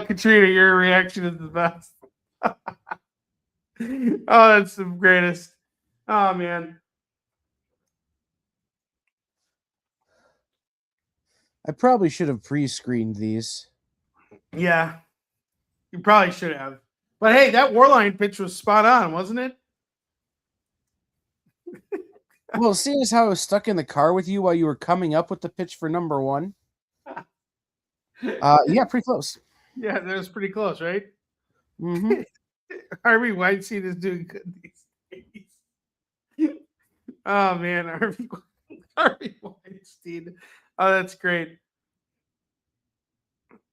Katrina, your reaction is the best. Oh, that's the greatest. Oh man. I probably should have pre-screened these. Yeah. You probably should have. But hey, that Warline pitch was spot on, wasn't it? Well, seeing as how I was stuck in the car with you while you were coming up with the pitch for number 1. Yeah, pretty close. Yeah, that was pretty close, right? Mm-hmm. Harvey Weinstein is doing good these days. Oh man, Harvey Weinstein. Oh, that's great.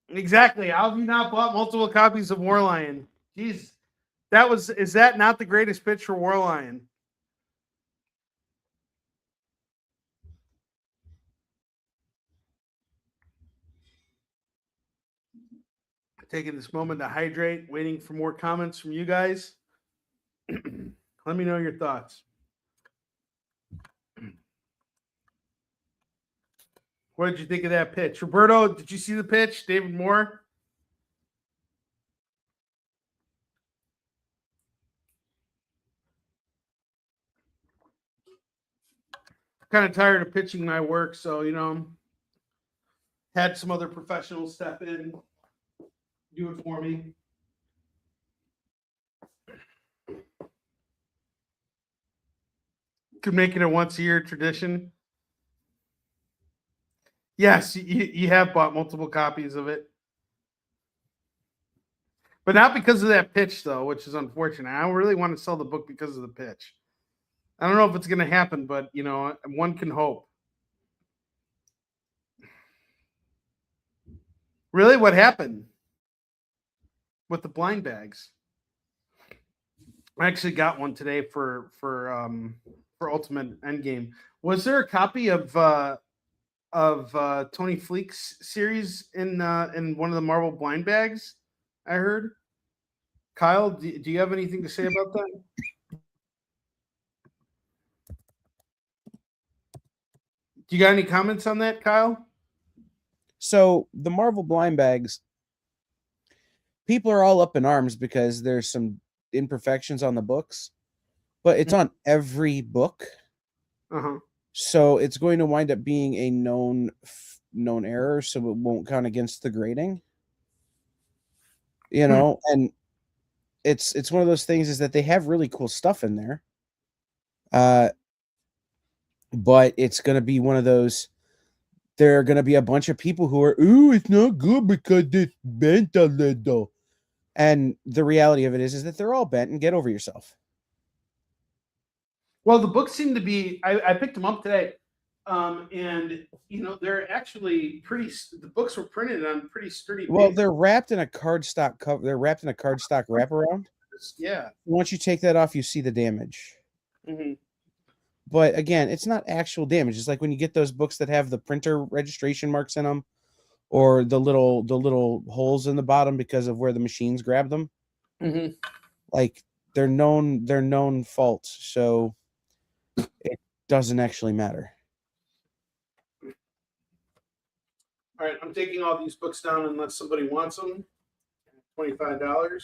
Exactly. How have you not bought multiple copies of Warlion? Jeez. Is that not the greatest pitch for Warlion? Taking this moment to hydrate, waiting for more comments from you guys. Let me know your thoughts. What did you think of that pitch? Roberto, did you see the pitch? David Moore? Kind of tired of pitching my work, so, had some other professionals step in, do it for me. Could make it a once-a-year tradition. Yes, you have bought multiple copies of it. But not because of that pitch, though, which is unfortunate. I don't really want to sell the book because of the pitch. I don't know if it's going to happen, but, one can hope. Really? What happened with the blind bags? I actually got one today for Ultimate Endgame. Was there a copy of Tony Fleek's series in one of the Marvel blind bags? I heard. Kyle, do you have anything to say about that? Do you got any comments on that, Kyle? So the Marvel blind bags, people are all up in arms because there's some imperfections on the books, but it's on every book. Uh-huh. So it's going to wind up being a known error, so it won't count against the grading. You know, and it's one of those things is that they have really cool stuff in there. But it's going to be one of those. There are going to be a bunch of people who are, ooh, it's not good because it's bent a little. And the reality of it is that they're all bent, and get over yourself. Well, the books seem to be. I picked them up today, and they're actually pretty. The books were printed on pretty sturdy. Well, paper. they're wrapped in a cardstock cover. They're wrapped in a cardstock wraparound. Yeah. Once you take that off, you see the damage. Mm-hmm. But again, it's not actual damage. It's like when you get those books that have the printer registration marks in them, or the little holes in the bottom because of where the machines grab them. Mm-hmm. Like they're known faults, so it doesn't actually matter. All right, I'm taking all these books down unless somebody wants them. $25.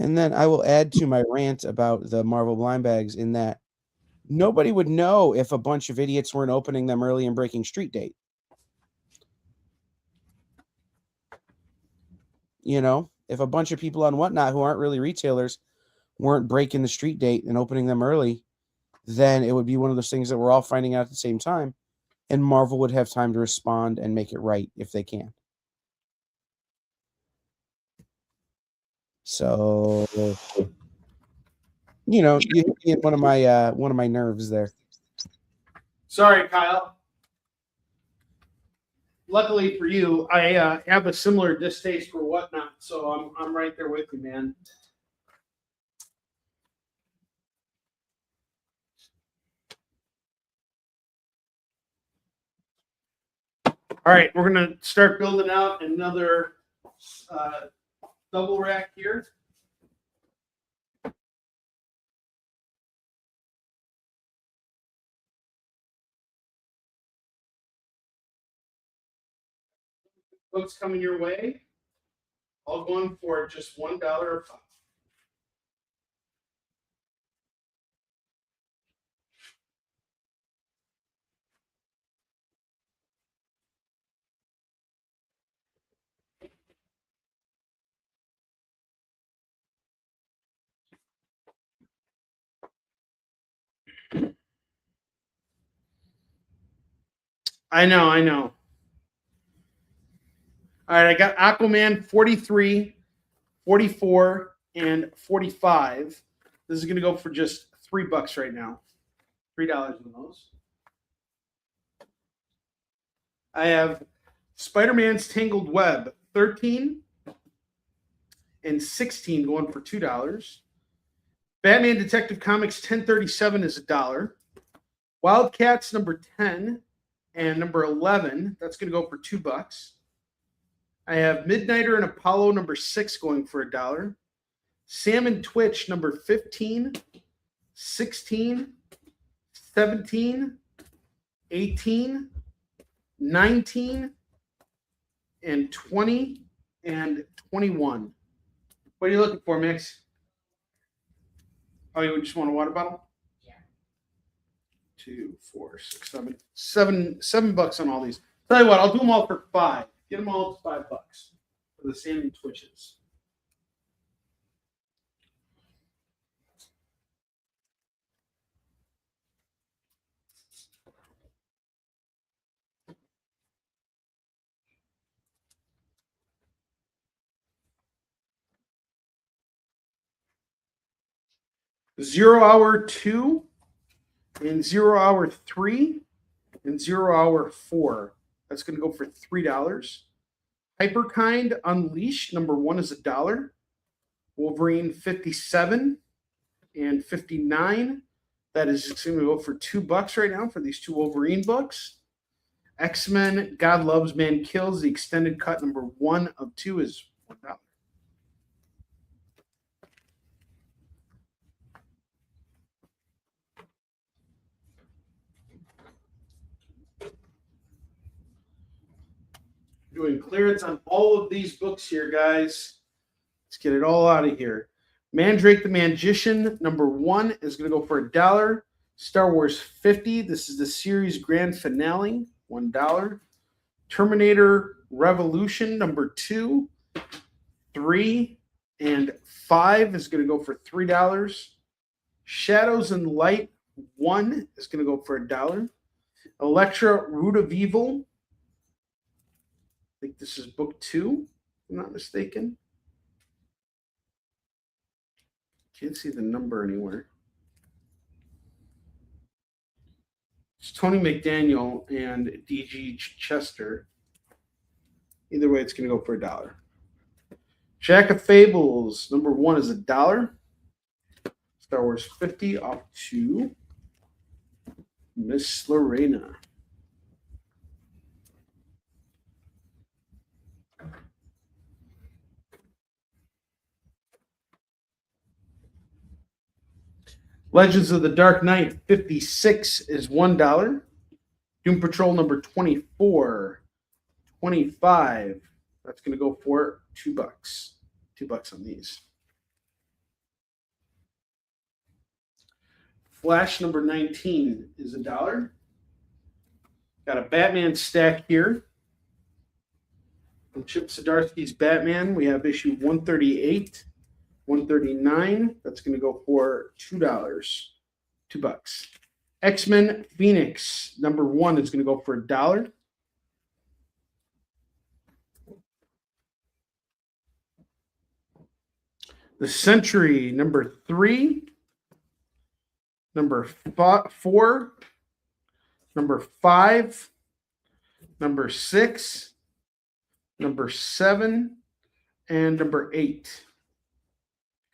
And then I will add to my rant about the Marvel blind bags in that nobody would know if a bunch of idiots weren't opening them early and breaking street date. You know, if a bunch of people on Whatnot who aren't really retailers weren't breaking the street date and opening them early, then it would be one of those things that we're all finding out at the same time, and Marvel would have time to respond and make it right if they can. So, you hit me in one of my nerves there. Sorry, Kyle. Luckily for you, I have a similar distaste for Whatnot, so I'm right there with you, man. All right, we're gonna start building out another double rack here. Books coming your way. All going for just $1 a pop. I know. All right, I got Aquaman 43, 44, and 45. This is going to go for just $3 right now. $3 on those. I have Spider-Man's Tangled Web 13 and 16 going for $2. Batman Detective Comics 1037 is $1. Wildcats number 10 and number 11, that's going to go for $2. I have Midnighter and Apollo number 6 going for $1. Sam and Twitch number 15, 16, 17, 18, 19, and 20, and 21. What are you looking for, Mix? Oh, you just want a water bottle? Yeah. 2, 4, 6, 7. $7 on all these. Tell you what, I'll do them all for $5. Get them all to $5 for the Sam and Twitches. 0 Hour 2 and 0 Hour 3 and 0 Hour 4. That's going to go for $3. Hyperkind Unleashed, number 1 is $1. Wolverine 57 and 59. That is going to go for $2 right now for these 2 Wolverine books. X-Men God Loves, Man Kills, the extended cut, number 1 of 2 is $1. Doing clearance on all of these books here, guys. Let's get it all out of here. Mandrake the Magician, number 1 is going to go for $1. Star Wars 50, this is the series grand finale, $1. Terminator Revolution, number 2, 3, and 5 is going to go for $3. Shadows and Light 1 is going to go for $1. Elektra Root of Evil, I think this is book 2, if I'm not mistaken. Can't see the number anywhere. It's Tony McDaniel and D.G. Chester. Either way, it's going to go for $1. Jack of Fables, number 1 is $1. Star Wars 50 off to Miss Lorena. Legends of the Dark Knight 56 is $1. Doom Patrol number 24, 25. That's going to go for $2. $2 on these. Flash number 19 is $1. Got a Batman stack here. From Chip Zdarsky's Batman, we have issue 138. 139, that's going to go for $2. $2. X-Men Phoenix, number 1 is going to go for $1. The Sentry, number 3, number 4, number 5, number 6, number 7, and number 8.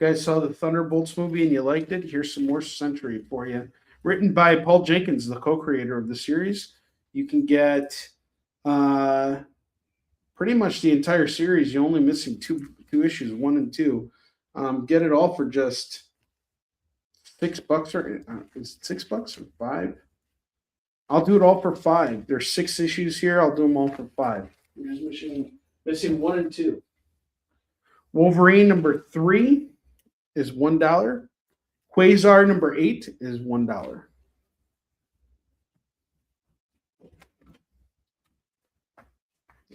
You guys saw the Thunderbolts movie and you liked it? Here's some more Sentry for you. Written by Paul Jenkins, the co-creator of the series. You can get pretty much the entire series. You're only missing two issues, 1 and 2. Get it all for just $6 or is it $6 or 5? I'll do it all for 5. There's 6 issues here. I'll do them all for 5. You're just missing 1 and 2. Wolverine number 3 is $1. Quasar number 8 is $1.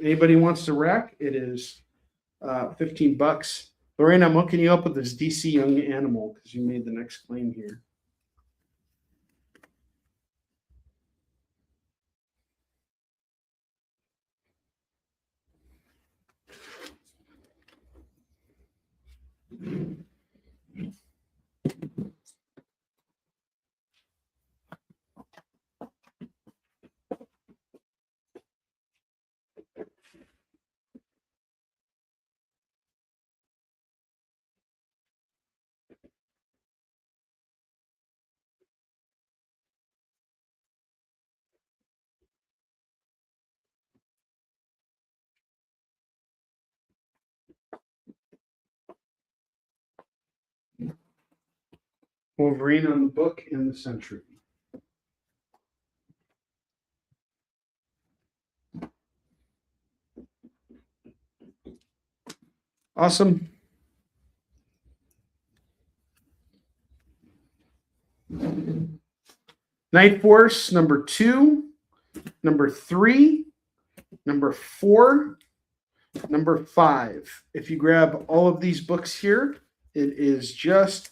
Anybody wants to rack? It is $15. Lorraine, I'm hooking you up with this DC Young Animal because you made the next claim here. Wolverine on the book and the Sentry. Awesome. Night Force number 2, number 3, number 4, number 5. If you grab all of these books here, it is just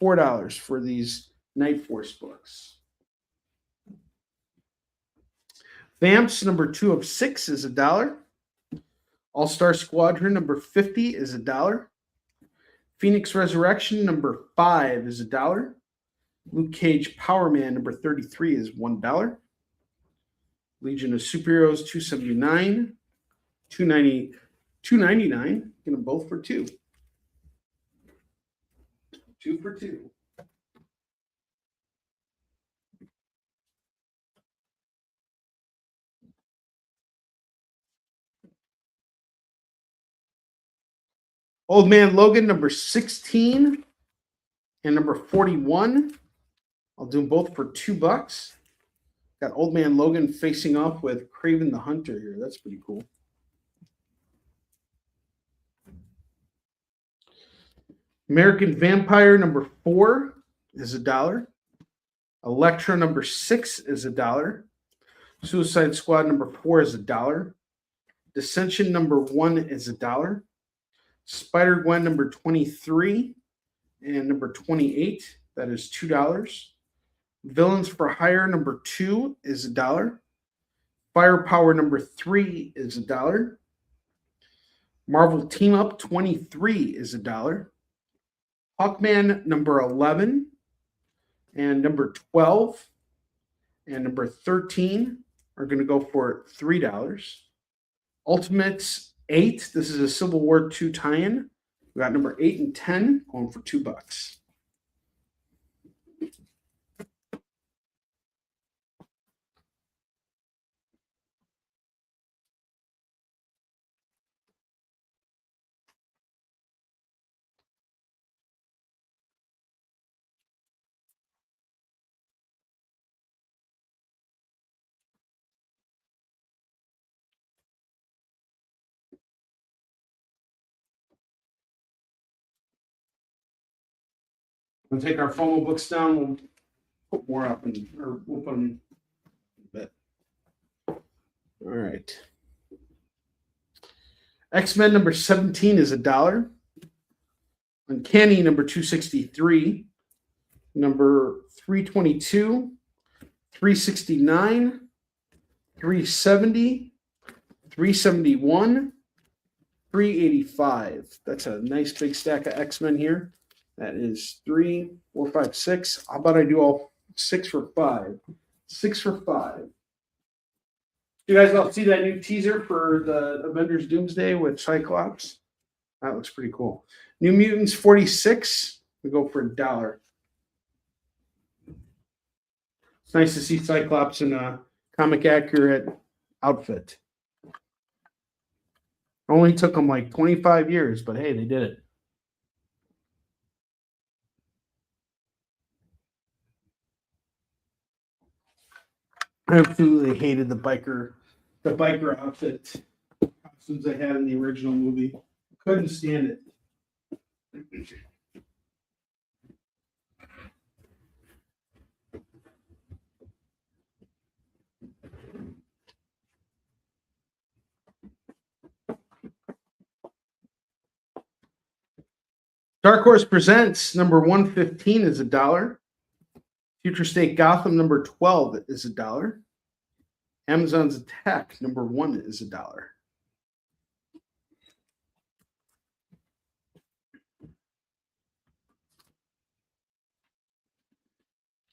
$4 for these Night Force books. Vamps number 2 of 6 is $1. All-Star Squadron number 50 is $1. Phoenix Resurrection number 5 is $1. Luke Cage Power Man number 33 is $1. Legion of Superheroes 279, $2.99. Get them both for $2. 2 for $2. Old Man Logan number 16 and number 41. I'll do them both for $2. Got Old Man Logan facing off with Kraven the Hunter here. That's pretty cool. American Vampire number 4 is $1. Elektra number 6 is $1. Suicide Squad number 4 is $1. Dissension number 1 is $1. Spider-Gwen number 23 and number 28, that is $2. Villains for Hire number 2 is $1. Firepower number 3 is $1. Marvel Team Up 23 is $1. Hawkman number 11 and number 12 and number 13 are going to go for $3. Ultimates 8. This is a Civil War II tie-in. We got number 8 and 10 going for $2. We'll take our Fomo books down. We'll put more up, or we'll put them a bit. All right. X-Men number 17 is $1. Uncanny number 263. Number 322. 369. 370. 371. 385. That's a nice big stack of X-Men here. That is 3, 4, 5, 6. How about I do all 6 for 5? 6 for 5. You guys all see that new teaser for the Avengers Doomsday with Cyclops? That looks pretty cool. New Mutants 46. We go for $1. It's nice to see Cyclops in a comic accurate outfit. Only took them like 25 years, but hey, they did it. I absolutely hated the biker outfit costumes they had in the original movie. Couldn't stand it. Dark Horse Presents number 115 is $1. Future State Gotham number 12 is $1. Amazon's Attack number 1 is $1.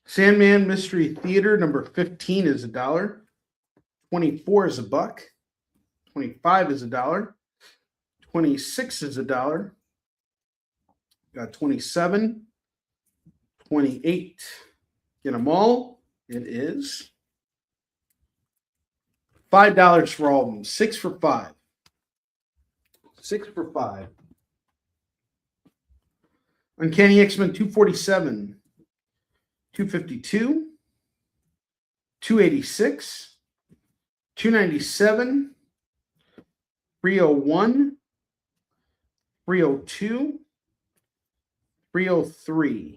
Sandman Mystery Theater number 15 is $1. 24 is $1. 25 is $1. 26 is $1. Got 27, 28. Get them all. It is $5 for all of them. 6 for 5. 6 for 5. Uncanny X-Men 247, 252, 286, 297, 301, 302, 303.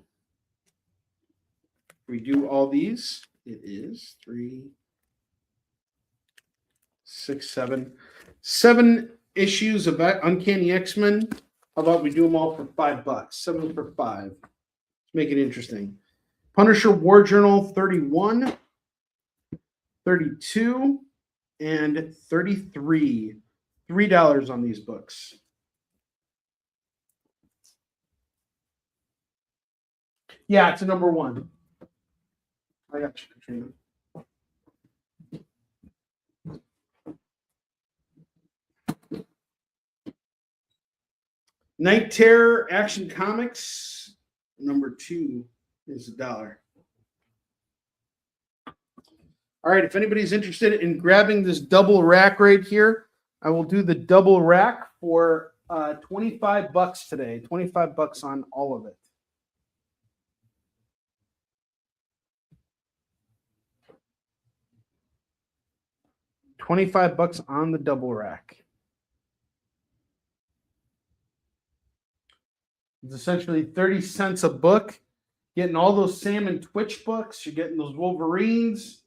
We do all these. It is 3, 6, 7. 7 issues of Uncanny X-Men. How about we do them all for $5? 7 for 5. Let's make it interesting. Punisher War Journal 31, 32, and 33. $3 on these books. Yeah, it's a number 1. I got you, Katrina. Night Terror Action Comics, number 2 is $1. All right, if anybody's interested in grabbing this double rack right here, I will do the double rack for $25 today. $25 on all of it. $25 on the double rack. It's essentially 30 cents a book. Getting all those Sam and Twitch books. You're getting those Wolverines.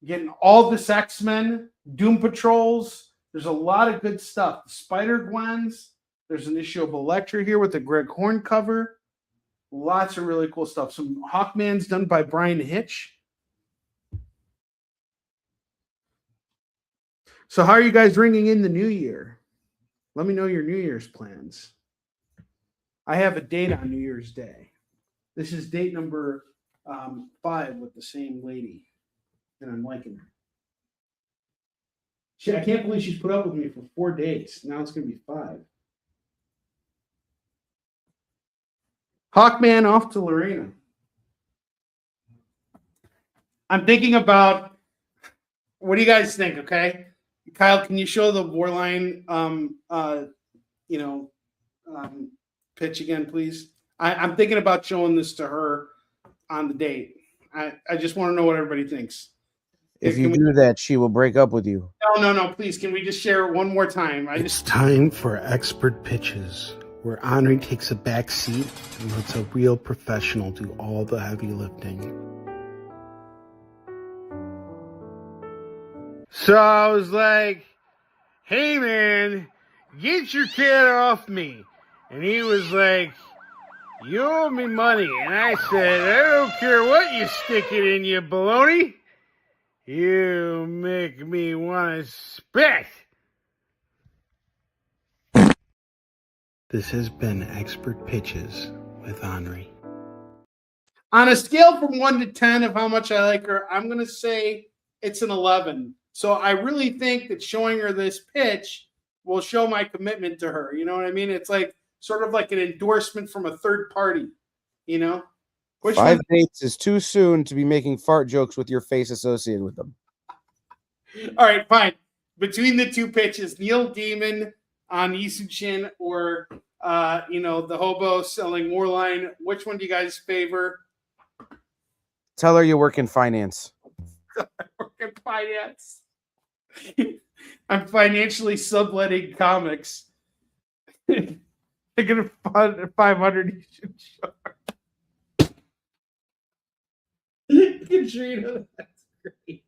You're getting all this X-Men, Doom Patrols. There's a lot of good stuff. The Spider-Gwens. There's an issue of Elektra here with the Greg Horn cover. Lots of really cool stuff. Some Hawkman's done by Brian Hitch. So how are you guys ringing in the new year? Let me know your New Year's plans. I have a date on New Year's Day. This is date number 5 with the same lady, and I'm liking her. I can't believe she's put up with me for 4 days. Now it's going to be 5. Hawkman off to Lorena. I'm thinking about, what do you guys think, okay? Kyle, can you show the Warline, pitch again, please? I'm thinking about showing this to her on the date. I just want to know what everybody thinks. If you do that, she will break up with you. No, please. Can we just share it one more time? It's time for expert pitches, where Onrie takes a back seat and lets a real professional do all the heavy lifting. So I was like, hey man, get your cat off me. And he was like, you owe me money. And I said, I don't care what you stick it in, you baloney. You make me want to spit. This has been Expert Pitches with Onrie. On a scale from 1 to 10 of how much I like her, I'm going to say it's an 11. So I really think that showing her this pitch will show my commitment to her. You know what I mean? It's like sort of like an endorsement from a third party, you know? 5 dates is too soon to be making fart jokes with your face associated with them. All right, fine. Between the 2 pitches, Neil Gaiman on Isuchin or, the hobo selling Warline, which one do you guys favor? Tell her you work in finance. Work in finance. I'm financially subletting comics. Thinking of 500 you should show her. Katrina, that's great.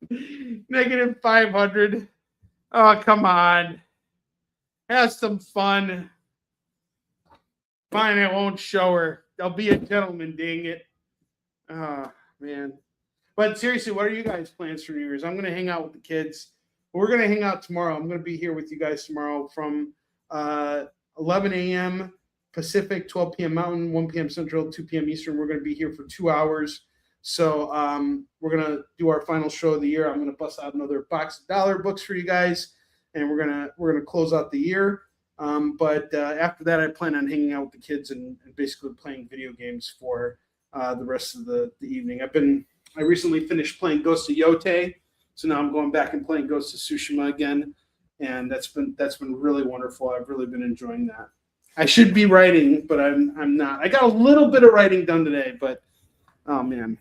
-500. Oh, come on. Have some fun. Fine, I won't show her. I'll be a gentleman, dang it. Oh, man. But seriously, what are you guys' plans for New Year's? I'm going to hang out with the kids. We're going to hang out tomorrow. I'm going to be here with you guys tomorrow from 11 a.m. Pacific, 12 p.m. Mountain, 1 p.m. Central, 2 p.m. Eastern. We're going to be here for 2 hours. So we're going to do our final show of the year. I'm going to bust out another box of dollar books for you guys, and we're going to close out the year. But after that, I plan on hanging out with the kids and basically playing video games for the rest of the evening. I recently finished playing Ghost of Yote, so now I'm going back and playing Ghost of Tsushima again, and that's been really wonderful. I've really been enjoying that. I should be writing, but I'm not. I got a little bit of writing done today, but oh man.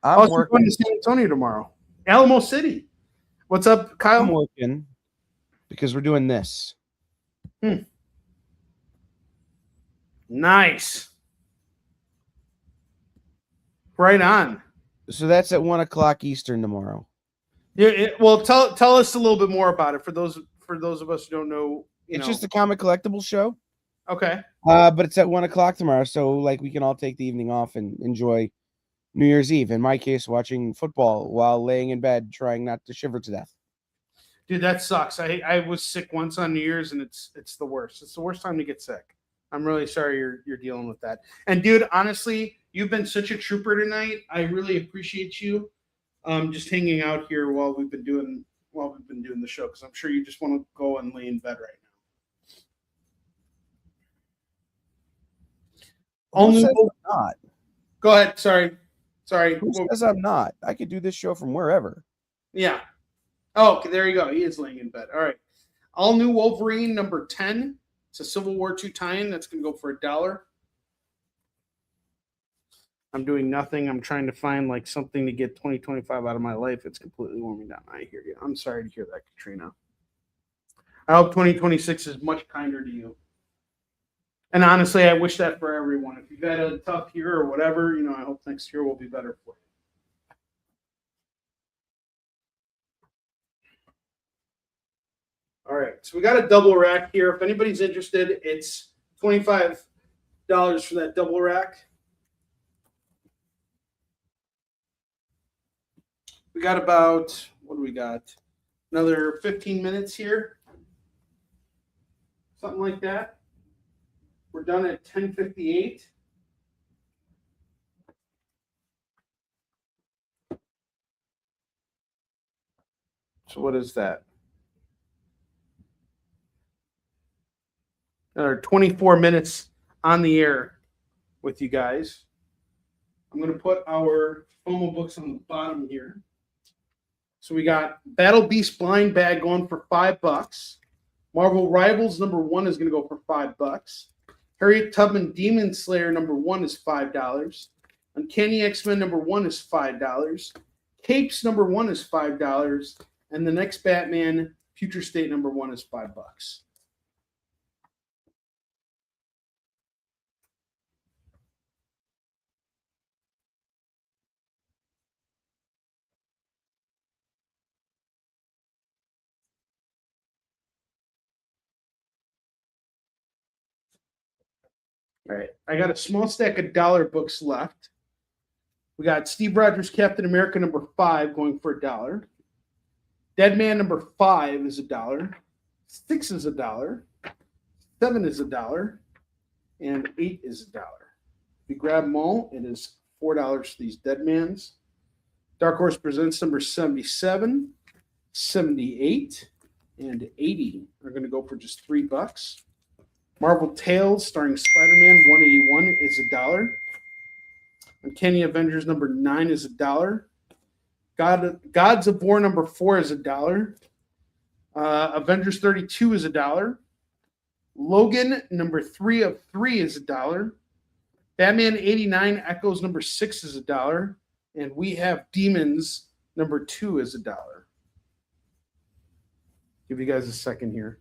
I'm working. Going to San Antonio tomorrow. Alamo City. What's up, Kyle? I'm working because we're doing this. Nice. Right on. So that's at 1 o'clock Eastern tomorrow. Yeah. Well, tell us a little bit more about it for those of us who don't know. It's just a comic collectible show. Okay. But it's at 1 o'clock tomorrow, so like we can all take the evening off and enjoy New Year's Eve. In my case, watching football while laying in bed, trying not to shiver to death. Dude, that sucks. I was sick once on New Year's, and it's the worst. It's the worst time to get sick. I'm really sorry you're dealing with that. And dude, honestly, you've been such a trooper tonight. I really appreciate you just hanging out here while we've been doing the show, because I'm sure you just want to go and lay in bed right now. Who says I'm not? Go ahead. Sorry. Who says I'm not? I could do this show from wherever. Yeah. Oh, okay, there you go. He is laying in bed. All right. All new Wolverine number 10. It's a Civil War II tie-in. That's going to go for $1. I'm doing nothing. I'm trying to find like something to get 2025 out of my life. It's completely warming down. I hear you. I'm sorry to hear that, Katrina. I hope 2026 is much kinder to you. And honestly, I wish that for everyone. If you've had a tough year or whatever, I hope next year will be better for you. All right, so we got a double rack here. If anybody's interested, it's $25 for that double rack. We got about, what do we got? Another 15 minutes here. Something like that. We're done at 10:58. So what is that? Another 24 minutes on the air with you guys. I'm going to put our Fomo books on the bottom here. So we got Battle Beast Blind Bag going for $5. Marvel Rivals number 1 is going to go for $5. Harriet Tubman Demon Slayer number 1 is $5. Uncanny X-Men number 1 is $5. Capes number 1 is $5. And the next Batman Future State number 1 is $5. All right, I got a small stack of dollar books left. We got Steve Rogers Captain America number 5 going for $1. Dead Man number 5 is $1. 6 is $1. 7 is $1. And 8 is $1. If you grab them all, it is $4 for these Dead Mans. Dark Horse Presents number 77, 78, and 80 are going to go for just $3. Marvel Tales starring Spider-Man 181 is $1. Uncanny Avengers number 9 is $1. Gods of War number 4 is $1. Avengers 32 is $1. Logan number 3 of 3 is $1. Batman 89 Echoes number 6 is $1. And we have Demons number 2 is $1. Give you guys a second here.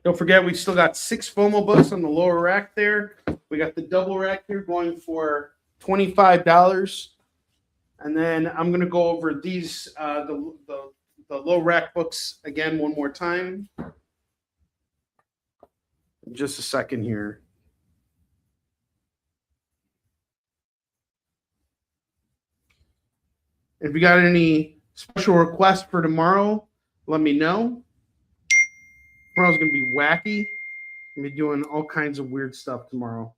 Don't forget, we still got 6 Fomo books on the lower rack there. We got the double rack here going for $25. And then I'm going to go over these, the low rack books again one more time. Just a second here. If you got any special requests for tomorrow, let me know. Tomorrow's going to be wacky. I'm going to be doing all kinds of weird stuff tomorrow.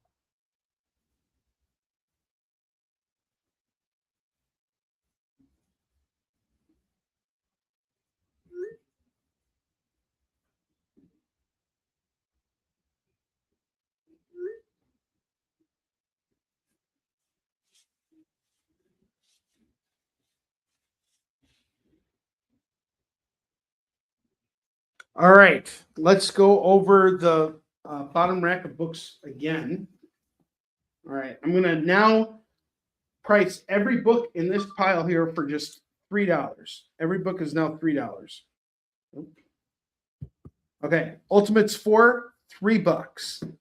All right, let's go over the bottom rack of books again. All right, I'm going to now price every book in this pile here for just $3. Every book is now $3. Okay, Ultimates 4, $3.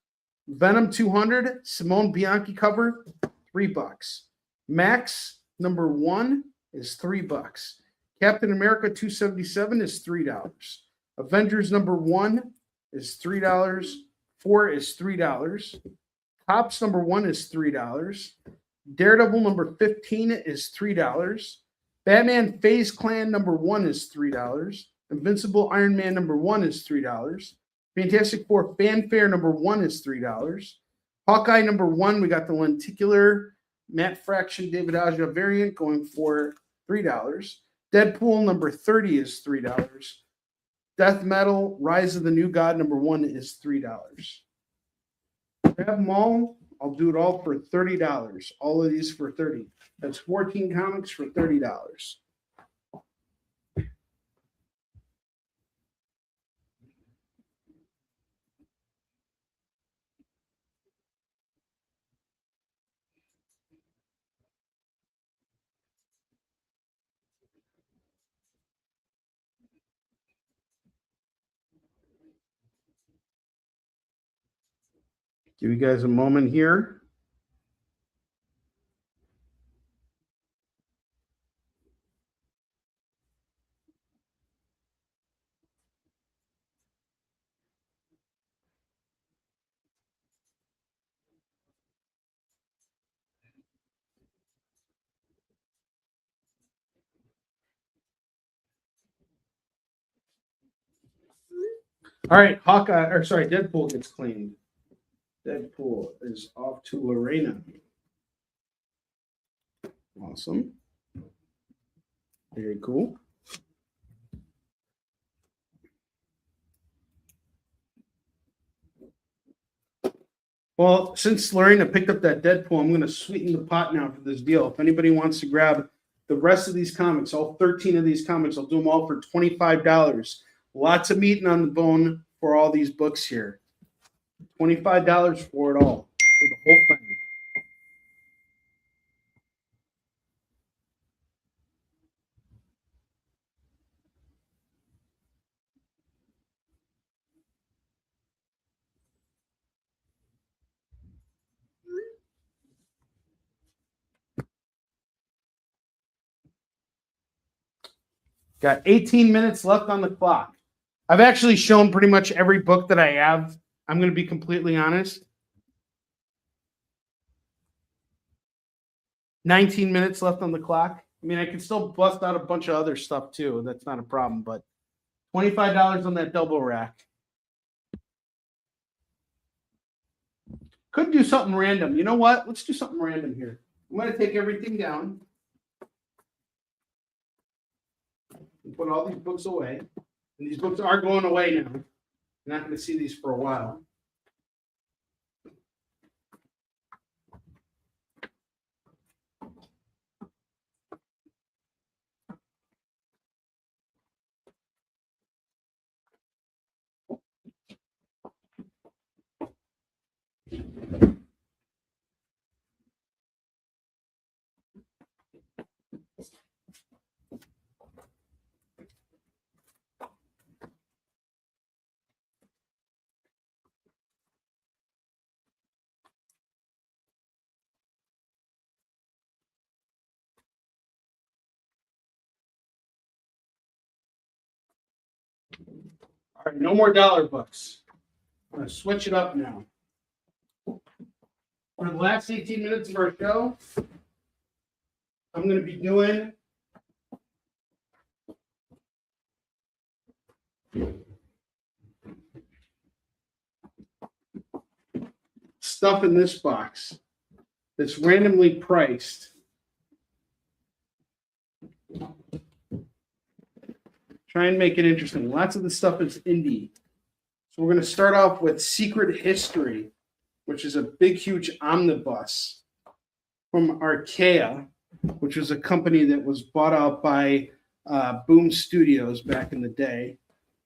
Venom 200, Simone Bianchi cover, $3. Max number 1 is $3. Captain America 277 is $3. Avengers number 1 is $3. 4 is $3. Cops number 1 is $3. Daredevil number 15 is $3. Batman Phase Clan number 1 is $3. Invincible Iron Man number 1 is $3. Fantastic Four Fanfare number 1 is $3. Hawkeye number 1, we got the lenticular Matt Fraction David Aja variant going for $3. Deadpool number 30 is $3. Death Metal Rise of the New God number 1 is $3. Grab them all. I'll do it all for $30. All of these for $30. That's 14 comics for $30. Give you guys a moment here. All right, Deadpool gets cleaned. Deadpool is off to Lorena. Awesome. Very cool. Well, since Lorena picked up that Deadpool, I'm going to sweeten the pot now for this deal. If anybody wants to grab the rest of these comics, all 13 of these comics, I'll do them all for $25. Lots of meat on the bone for all these books here. $25 for it all, for the whole thing. Got 18 minutes left on the clock. I've actually shown pretty much every book that I have. I'm going to be completely honest. 19 minutes left on the clock. I mean, I can still bust out a bunch of other stuff too. That's not a problem, but $25 on that double rack. Could do something random. You know what? Let's do something random here. I'm going to take everything down and put all these books away. And these books are going away now. You're not going to see these for a while. All right, no more dollar books. I'm going to switch it up now. For the last 18 minutes of our show, I'm going to be doing stuff in this box that's randomly priced. Try and make it interesting. Lots of the stuff is indie. So we're going to start off with Secret History, which is a big, huge omnibus from Archaea, which was a company that was bought out by Boom Studios back in the day.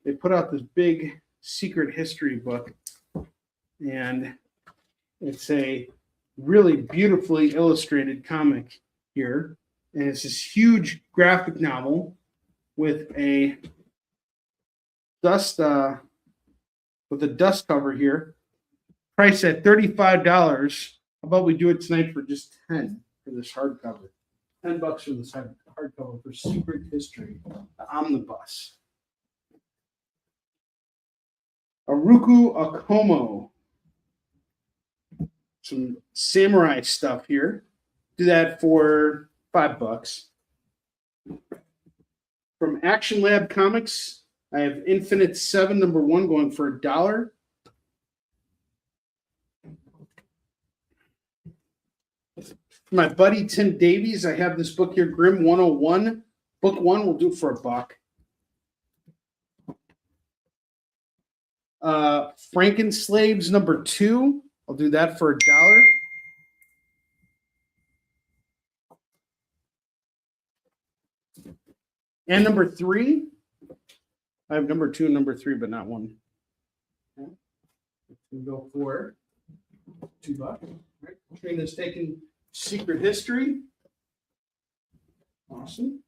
They put out this big Secret History book, and it's a really beautifully illustrated comic here. And it's this huge graphic novel with a dust cover here, priced at $35. How about we do it tonight for just $10? for this hardcover. $10 for this hardcover for Secret History, the omnibus. Aruku Akomo. Some samurai stuff here. Do that for $5. From Action Lab Comics, I have Infinite 7 #1 going for $1. For my buddy Tim Davies, I have this book here, Grimm 101. Book 1 will do for $1. Frankenslaves #2, I'll do that for $1. And #3, I have #2 and #3, but not 1. Okay. We'll go for $2. Right. Trina's taking Secret History. Awesome.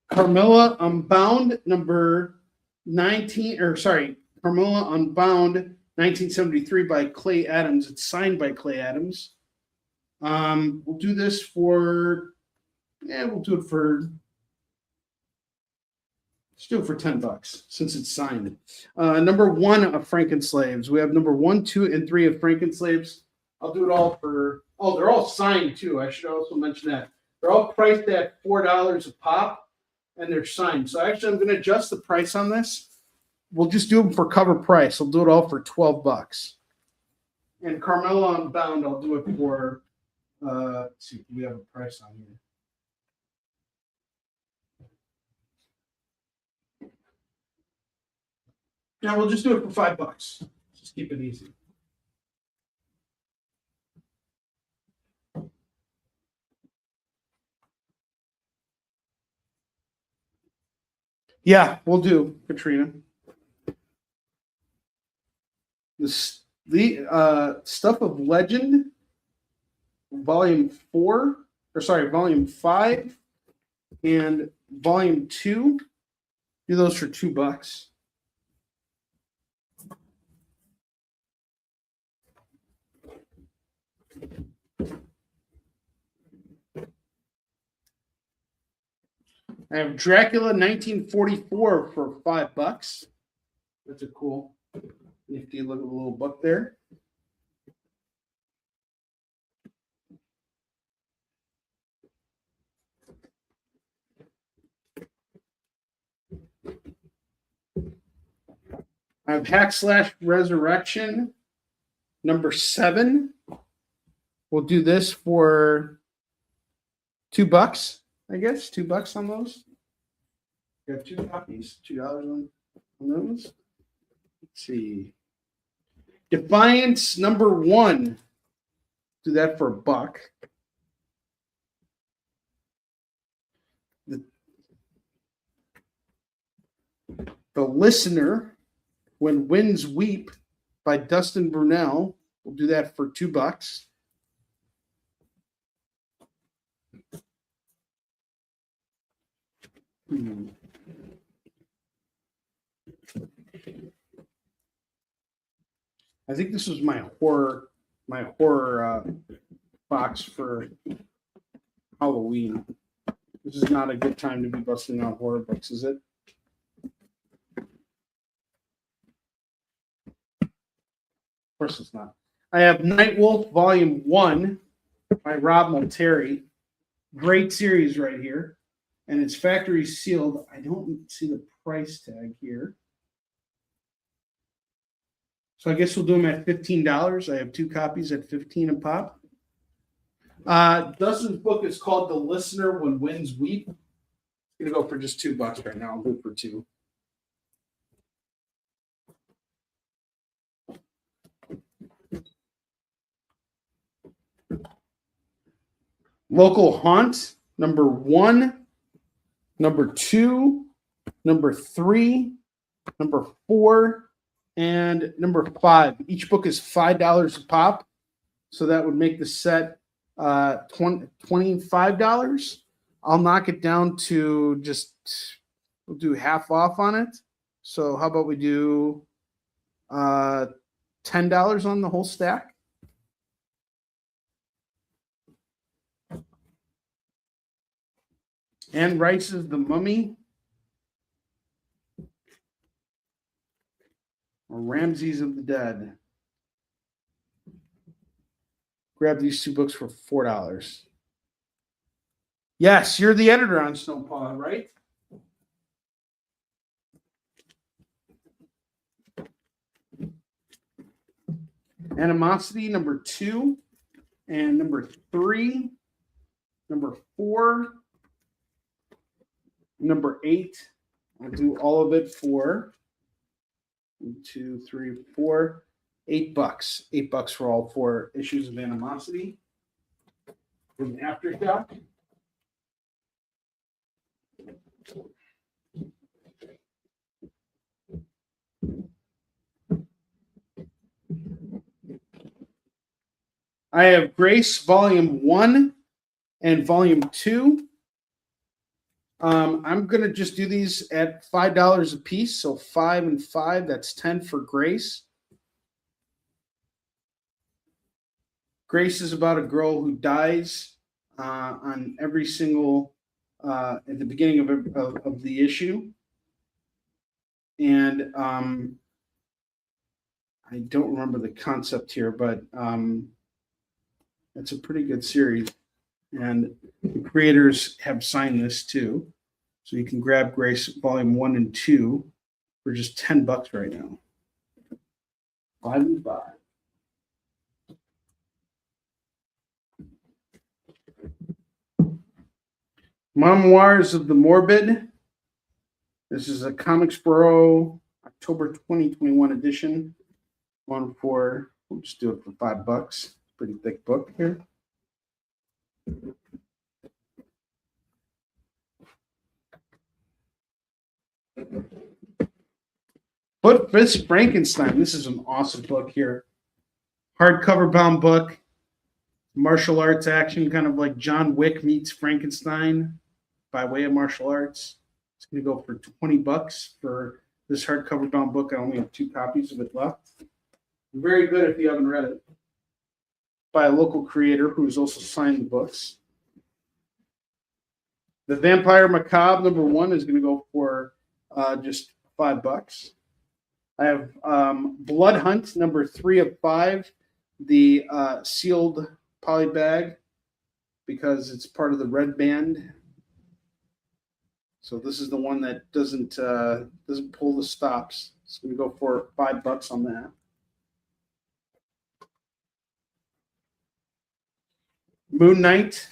Carmilla Unbound #19, Carmilla Unbound 1973 by Clay Adams. It's signed by Clay Adams. We'll do this for, we'll do it for, let's do it for $10 since it's signed. #1 of Frankenslaves. We have #1, 2, and 3 of Frankenslaves. I'll do it all for, they're all signed too. I should also mention that. They're all priced at $4 a pop. And they're signed. So actually, I'm going to adjust the price on this. We'll just do them for cover price. I'll do it all for $12. And Carmella Unbound, I'll do it for, let's see, we have a price on here. Now we'll just do it for $5. Just keep it easy. Yeah, we'll do, Katrina. The Stuff of Legend, Volume 5, and Volume 2. Do those for $2. I have Dracula 1944 for $5. That's a cool, nifty little book there. I have Hack / Resurrection #7. We'll do this for $2. I guess $2 on those. You have 2 copies, $2 on those. Let's see. Defiance #1. Do that for $1. The Listener, When Winds Weep by Dustin Brunel. We'll do that for $2. I think this was my horror box for Halloween. This is not a good time to be busting out horror books, is it? Of course it's not. I have Nightwolf Volume 1 by Rob Multeri. Great series right here. And it's factory sealed. I don't see the price tag here. So I guess we'll do them at $15. I have 2 copies at $15 a pop. Dustin's book is called The Listener, When Winds Weep. I'm going to go for just $2 right now. I'll do it for 2. Local Haunt, #1. #2, #3, #4, and #5. Each book is $5 a pop, so that would make the set $25. I'll knock it down to we'll do half off on it, So how about we do $10 on the whole stack? Anne Rice's The Mummy. Or Ramses of the Dead. Grab these two books for $4. Yes, you're the editor on Snowpaw, right? Animosity number 2 and number 3, number 4, number 8. I'll do all of it for 1, 2, 3, 4, $8. $8 for all 4 issues of Animosity. From Aftershock. I have Grace Volume 1 and Volume 2. I'm going to just do these at $5 a piece. So 5 and 5, that's 10 for Grace. Grace is about a girl who dies on every single, at the beginning of the issue. And I don't remember the concept here, but it's a pretty good series. And the creators have signed this too. So you can grab Grace Volume 1 and 2 for just $10 right now. 5 and 5. Memoirs of the Morbid. This is a Comics Bro October 2021 edition. We'll just do it for $5. Pretty thick book here. Foot Fist Frankenstein. This is an awesome book here. Hardcover bound book. Martial arts action, kind of like John Wick meets Frankenstein by way of martial arts. It's going to go for $20 for this hardcover bound book. I only have 2 copies of it left. Very good if you haven't read it. By a local creator who's also signed the books. The Vampire Macabre number 1 is going to go for just $5. I have Blood Hunt number 3 of 5, the sealed poly bag, because it's part of the red band. So this is the one that doesn't pull the stops. It's going to go for $5 on that. Moon Knight,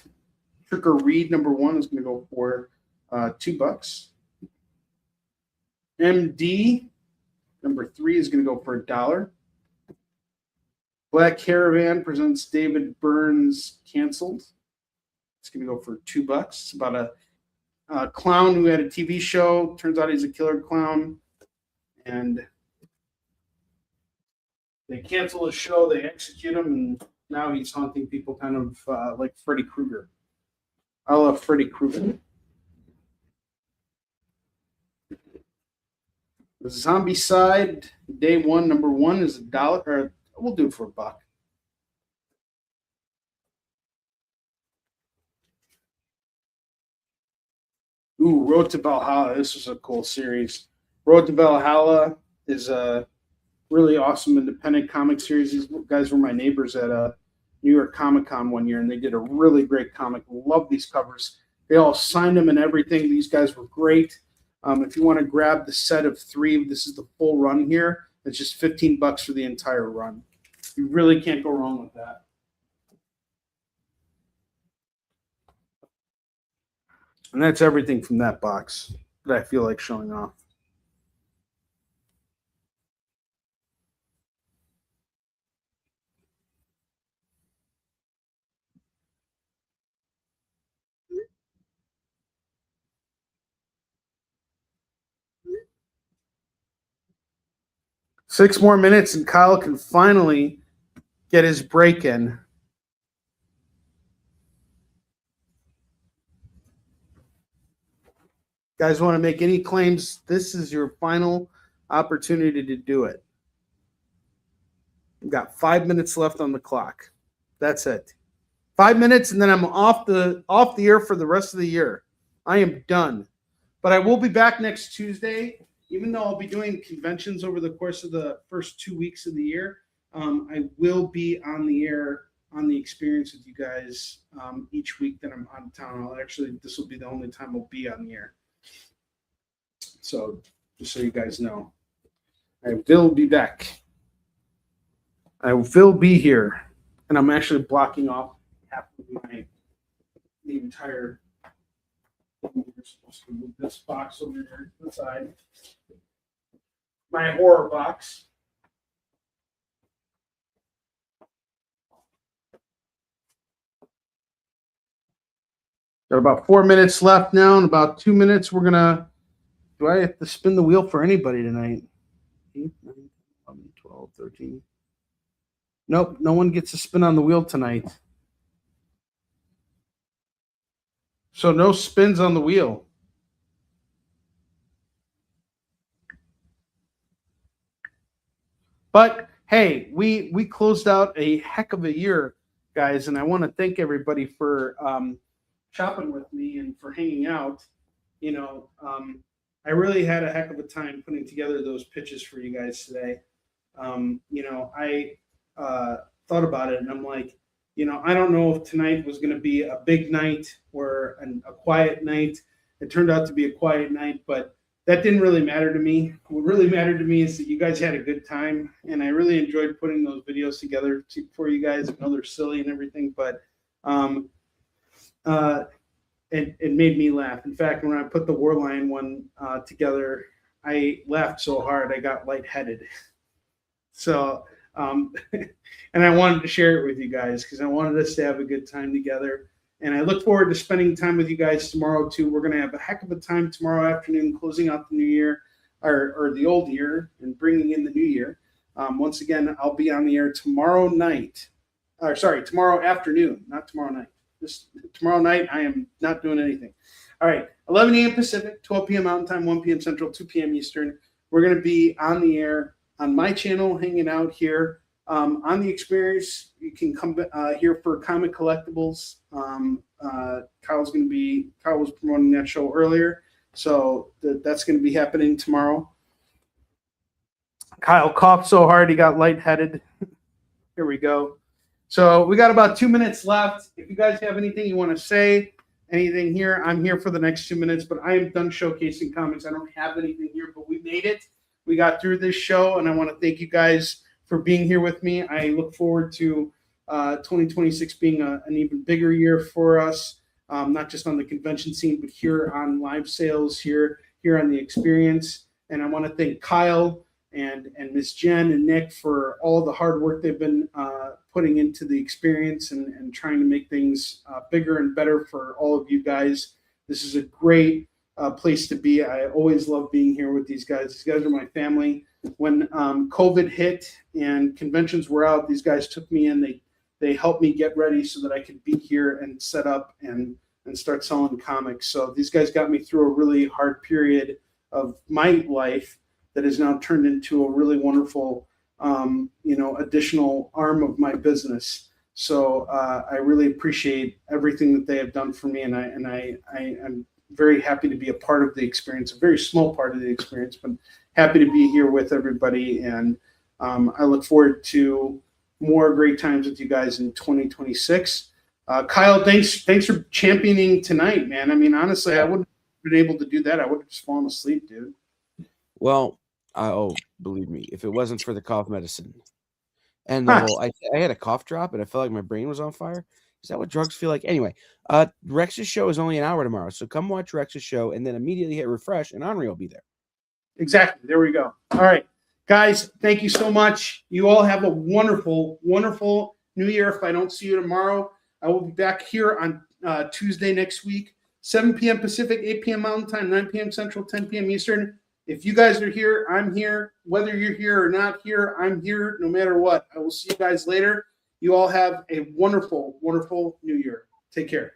Trick or Read number 1 is going to go for $2. MD number 3 is going to go for $1. Black Caravan presents David Burns Canceled. It's going to go for $2. It's about a clown who had a TV show. Turns out he's a killer clown. And they cancel his show. They execute him. And now he's haunting people kind of like Freddy Krueger. I love Freddy Krueger. The Zombie Side, day 1, number 1 is $1. Or we'll do it for $1. Ooh, Road to Valhalla. This was a cool series. Road to Valhalla is a really awesome independent comic series. These guys were my neighbors at New York Comic Con one year, and they did a really great comic. Love these covers. They all signed them and everything. These guys were great. If you want to grab the set of 3, this is the full run here. It's just $15 for the entire run. You really can't go wrong with that. And that's everything from that box that I feel like showing off. Six more minutes and Kyle can finally get his break in. Guys want to make any claims? This is your final opportunity to do it. We've got 5 minutes left on the clock. That's it. 5 minutes, and then I'm off the air for the rest of the year. I am done. But I will be back next Tuesday, even though I'll be doing conventions over the course of the first 2 weeks of the year. I will be on the air on the experience with you guys each week that I'm on town. This will be the only time I'll be on the air. So just so you guys know, I will be back. I will be here, and I'm actually blocking off half of the entire. We're supposed to move this box over here to the side. My horror box. Got about 4 minutes left now. In about 2 minutes, we're gonna. Do I have to spin the wheel for anybody tonight? 8, 9, 11, 12, 13. Nope, no one gets to spin on the wheel tonight. So no spins on the wheel. But hey, we closed out a heck of a year, guys, and I want to thank everybody for shopping with me and for hanging out. I really had a heck of a time putting together those pitches for you guys today. I thought about it, and I'm like, I don't know if tonight was going to be a big night or a quiet night. It turned out to be a quiet night, but that didn't really matter to me. What really mattered to me is that you guys had a good time, and I really enjoyed putting those videos together for you guys. I know they're silly and everything, but it made me laugh. In fact, when I put the Warline one together, I laughed so hard I got lightheaded. So, and I wanted to share it with you guys because I wanted us to have a good time together. And I look forward to spending time with you guys tomorrow too. We're going to have a heck of a time tomorrow afternoon, closing out the new year or the old year and bringing in the new year. Once again, I'll be on the air tomorrow afternoon, not tomorrow night. Tomorrow night, I am not doing anything. All right, 11 a.m. Pacific, 12 p.m. Mountain Time, 1 p.m. Central, 2 p.m. Eastern. We're going to be on the air on my channel, hanging out here on the experience. You can come here for Comic Collectibles. Kyle was promoting that show earlier, so that's going to be happening tomorrow. Kyle coughed so hard he got lightheaded. Here we go. So we got about 2 minutes left. If you guys have anything you want to say, anything here, I'm here for the next 2 minutes, but I am done showcasing comics. I don't have anything here, but we made it. We got through this show, and I want to thank you guys for being here with me. I look forward to 2026 being an even bigger year for us, not just on the convention scene, but here on live sales, here on the experience. And I want to thank Kyle and Miss Jen and Nick for all the hard work they've been putting into the experience and trying to make things bigger and better for all of you guys. This is a great place to be. I always love being here with these guys. These guys are my family. When COVID hit and conventions were out, these guys took me in. They helped me get ready so that I could be here and set up and start selling comics. So these guys got me through a really hard period of my life that has now turned into a really wonderful, additional arm of my business. So I really appreciate everything that they have done for me, and I'm very happy to be a part of the experience, a very small part of the experience, but happy to be here with everybody. And I look forward to more great times with you guys in 2026. Kyle, thanks for championing tonight, man. I mean, honestly, I wouldn't have been able to do that. I would have just fallen asleep, dude. Well, believe me, if it wasn't for the cough medicine and the whole, I had a cough drop and I felt like my brain was on fire. Is that what drugs feel like? Anyway, Rex's show is only an hour tomorrow, so come watch Rex's show and then immediately hit refresh, and Onrie will be there. Exactly. There we go. All right, guys, thank you so much. You all have a wonderful, wonderful new year. If I don't see you tomorrow, I will be back here on Tuesday next week, 7 p.m. Pacific, 8 p.m. Mountain Time, 9 p.m. Central, 10 p.m. Eastern. If you guys are here, I'm here. Whether you're here or not here, I'm here no matter what. I will see you guys later. You all have a wonderful, wonderful new year. Take care.